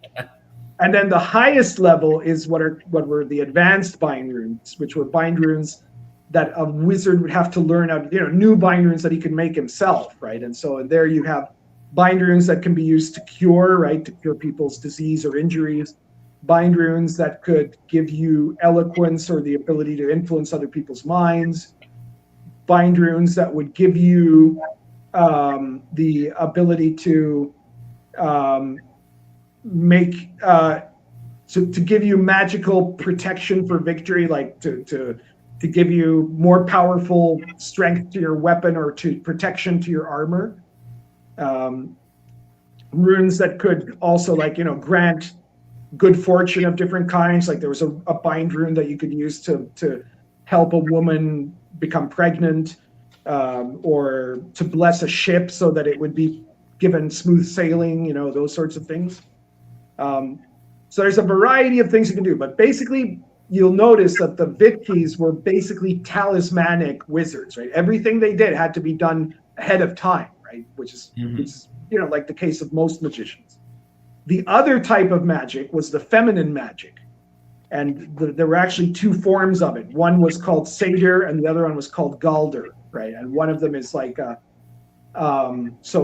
And then the highest level is what were the advanced bind runes, which were bind runes that a wizard would have to learn out, new bind runes that he could make himself, right? And so there you have bind runes that can be used to cure, right? To cure people's disease or injuries. Bind runes that could give you eloquence or the ability to influence other people's minds. Bind runes that would give you the ability to make to give you magical protection for victory, like to give you more powerful strength to your weapon or to protection to your armor. Runes that could also grant good fortune of different kinds. Like there was a bind rune that you could use to help a woman become pregnant, or to bless a ship so that it would be given smooth sailing, those sorts of things. So there's a variety of things you can do, but basically you'll notice that the Vitkeys were basically talismanic wizards, right? Everything they did had to be done ahead of time, right? Which is, like the case of most magicians. The other type of magic was the feminine magic. And there were actually two forms of it. One was called Satyr and the other one was called Galder, right? And one of them is so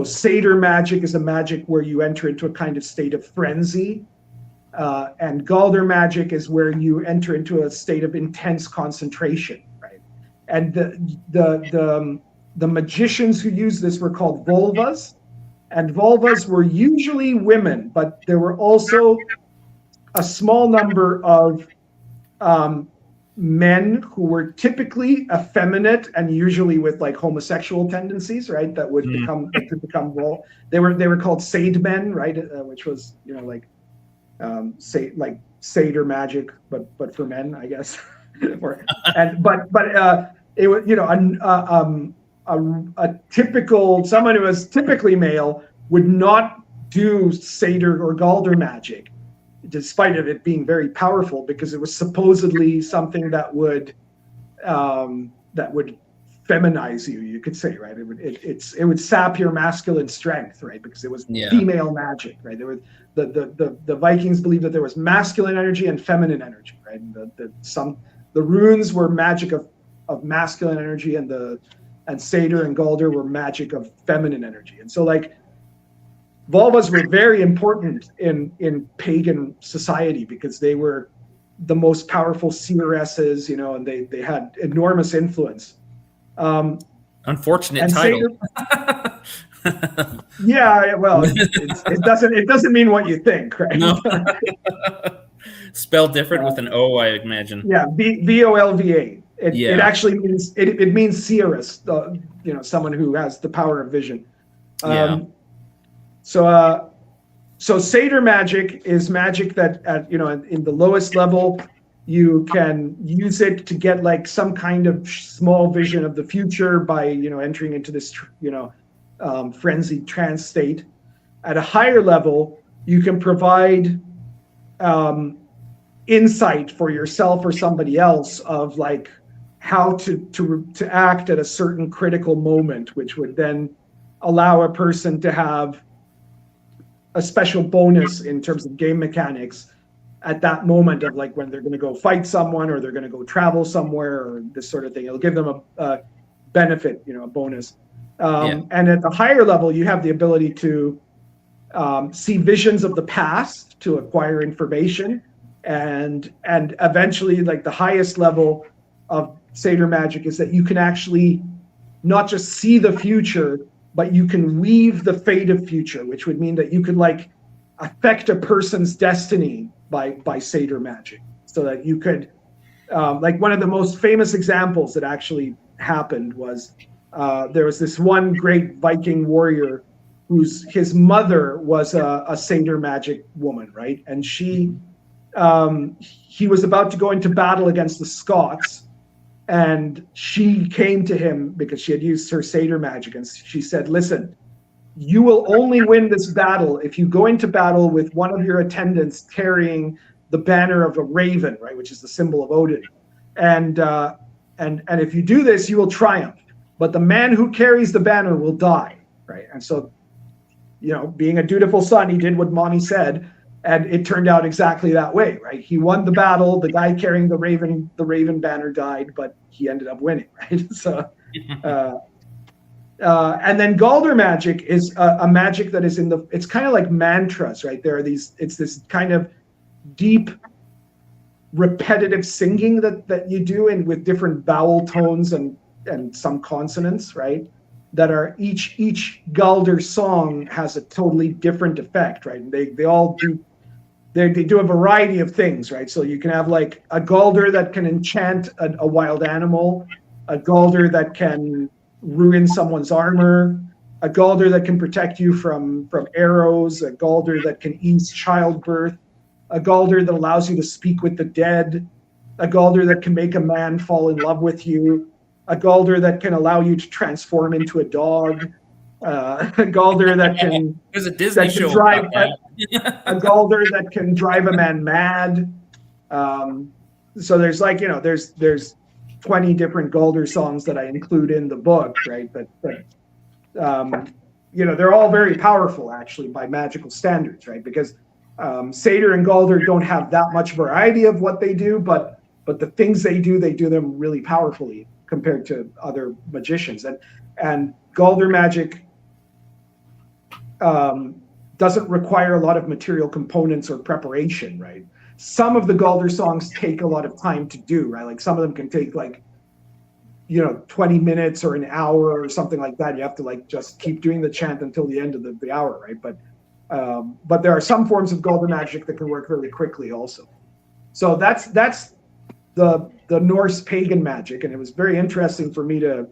Satyr magic is a magic where you enter into a kind of state of frenzy. And Galder magic is where you enter into a state of intense concentration, right? And the magicians who used this were called vulvas, and vulvas were usually women, but there were also a small number of men who were typically effeminate and usually with homosexual tendencies, right? That would become they were called Sade men, right? Which was satyr magic, but for men, I guess. It was a typical someone who was typically male would not do Satyr or Galder magic, despite of it being very powerful, because it was supposedly something that would feminize you. You could say, right? It would sap your masculine strength, right? Because it was female magic, right? There was the Vikings believed that there was masculine energy and feminine energy, right? And the runes were magic of masculine energy, and Satyr and Galder were magic of feminine energy. And so vulvas were very important in pagan society because they were the most powerful seeresses, and they had enormous influence.
Unfortunate title.
Yeah, well, it doesn't mean what you think, right?
No. Spelled different with an O, I imagine.
Yeah, Volva. It actually means it means seeress, someone who has the power of vision. So Satyr magic is magic that in the lowest level you can use it to get some kind of small vision of the future by entering into this frenzied trance state. At a higher level, you can provide insight for yourself or somebody else of how to act at a certain critical moment, which would then allow a person to have a special bonus in terms of game mechanics at that moment of when they're going to go fight someone or they're going to go travel somewhere or this sort of thing. It'll give them a benefit, a bonus. And at the higher level, you have the ability to see visions of the past to acquire information, and eventually, the highest level of Satyr magic is that you can actually not just see the future, but you can weave the fate of future, which would mean that you could affect a person's destiny by Satyr magic, so that you could one of the most famous examples that actually happened was there was this one great Viking warrior his mother was a Satyr magic woman, right? And he was about to go into battle against the Scots, and she came to him because she had used her Satyr magic, and she said, "Listen, you will only win this battle if you go into battle with one of your attendants carrying the banner of a raven, right, which is the symbol of Odin. And if you do this, you will triumph. But the man who carries the banner will die, right?" And so, being a dutiful son, he did what mommy said, And it turned out exactly that way, right? He won the battle. The guy carrying the raven banner died, but he ended up winning, right? So, and then Galder magic is a magic that is it's kind of like mantras, right? It's this kind of deep, repetitive singing that you do, and with different vowel tones and some consonants, right? That are each Galder song has a totally different effect, right? And they all do. They do a variety of things, right? So you can have like a Galder that can enchant a wild animal, a Galder that can ruin someone's armor, a Galder that can protect you from arrows, a Galder that can ease childbirth, a Galder that allows you to speak with the dead, a Galder that can make a man fall in love with you, a Galder that can allow you to transform into a dog, a Galder that can
there's a Disney show
drive
a
Galder that can drive a man mad. So there's there's 20 different Galder songs that I include in the book, right? But they're all very powerful actually by magical standards, right? Because Satyr and Galder don't have that much variety of what they do, but the things they do them really powerfully compared to other magicians. And Galder magic doesn't require a lot of material components or preparation, right? Some of the Galder songs take a lot of time to do, right? Like some of them can take 20 minutes or an hour or something like that. You have to just keep doing the chant until the end of the hour, right? But there are some forms of Galder magic that can work really quickly also. So that's the Norse pagan magic, and it was very interesting for me to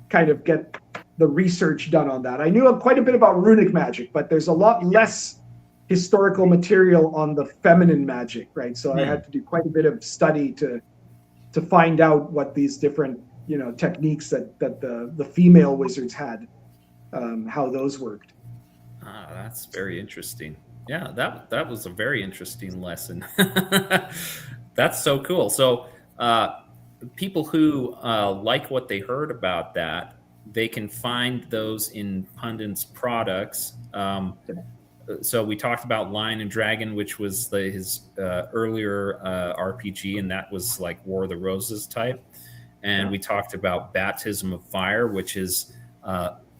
kind of get the research done on that. I knew quite a bit about runic magic, but there's a lot less historical material on the feminine magic, right? So I had to do quite a bit of study to find out what these different techniques that the female wizards had, how those worked.
That's very interesting. Yeah, that was a very interesting lesson. That's so cool. So people who like what they heard about that, they can find those in Pundit's products. So we talked about Lion and Dragon, which was his earlier RPG, and that was like War of the Roses type. And we talked about Baptism of Fire, which is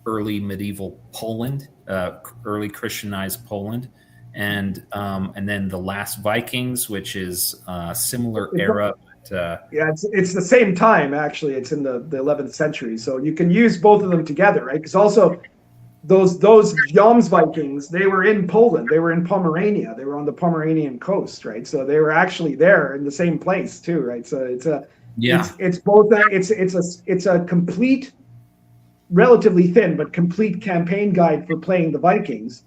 early medieval Poland, early Christianized Poland, and then The Last Vikings, which is similar era.
It's the same time actually. It's in the 11th century, so you can use both of them together, right? Because also those Jomsvikings, they were in Poland, they were in Pomerania, they were on the Pomeranian coast, right? So they were actually there in the same place too, right? So it's both it's a complete, relatively thin but complete campaign guide for playing the Vikings,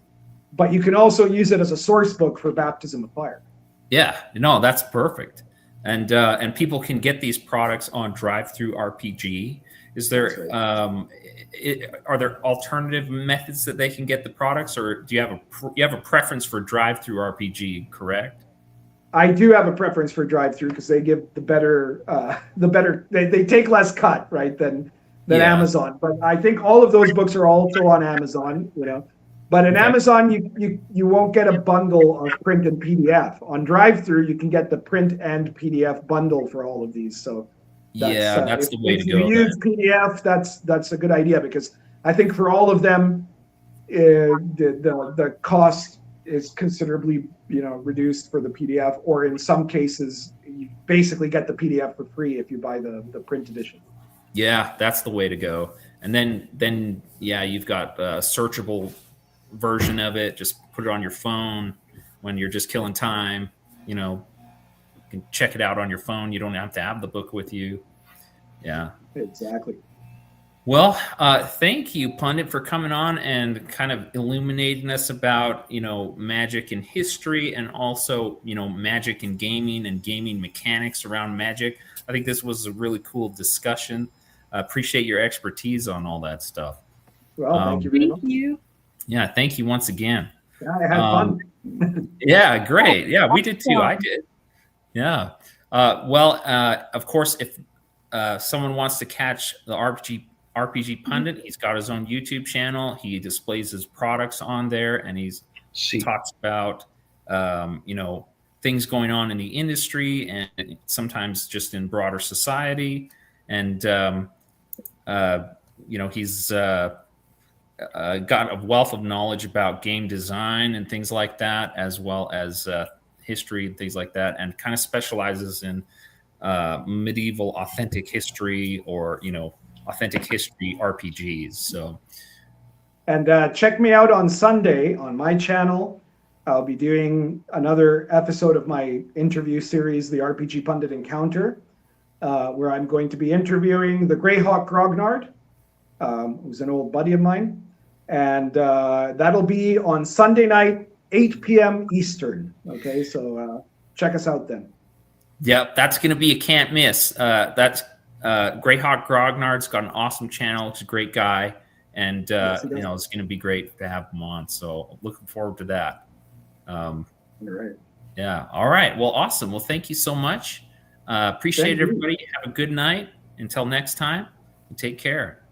but you can also use it as a source book for Baptism of Fire.
Yeah, no, that's perfect. And people can get these products on Drive-Thru RPG. Is there are there alternative methods that they can get the products, or do you have a preference for Drive-Thru RPG? Correct.
I do have a preference for Drive-Thru because they give the better. They take less cut, right, than Amazon. But I think all of those books are also on Amazon. But in Amazon, you won't get a bundle of print and PDF. On Drive-Thru, you can get the print and PDF bundle for all of these. So
that's the way to go.
If you use PDF, that's a good idea, because I think for all of them, the cost is considerably reduced for the PDF, or in some cases, you basically get the PDF for free if you buy the print edition.
Yeah, that's the way to go. And then you've got a searchable version of it. Just put it on your phone when you're just killing time. You can check it out on your phone. You don't have to have the book with you. Yeah,
exactly.
Well, thank you, Pundit, for coming on and kind of illuminating us about magic in history, and also magic in gaming and gaming mechanics around magic. I think this was a really cool discussion. I appreciate your expertise on all that stuff.
Well, thank you very much.
Thank you.
Yeah, thank you once again.
Yeah, I had fun.
Yeah, great. Yeah, we did too. I did. Yeah. Of course, if someone wants to catch the RPG Pundit, he's got his own YouTube channel. He displays his products on there, and he talks about things going on in the industry and sometimes just in broader society. And, he's got a wealth of knowledge about game design and things like that, as well as history and things like that, and kind of specializes in medieval authentic history or, authentic history RPGs. So,
and check me out on Sunday on my channel. I'll be doing another episode of my interview series, the RPG Pundit Encounter, where I'm going to be interviewing the Greyhawk Grognard, who's an old buddy of mine. And that'll be on Sunday night, 8 p.m. Eastern. Okay, so check us out then.
Yep, that's going to be a can't miss. That's Greyhawk Grognard's got an awesome channel. He's a great guy. And, it's going to be great to have him on. So looking forward to that.
All right.
Yeah. All right. Well, awesome. Well, thank you so much. Appreciate it, everybody. Have a good night. Until next time, take care.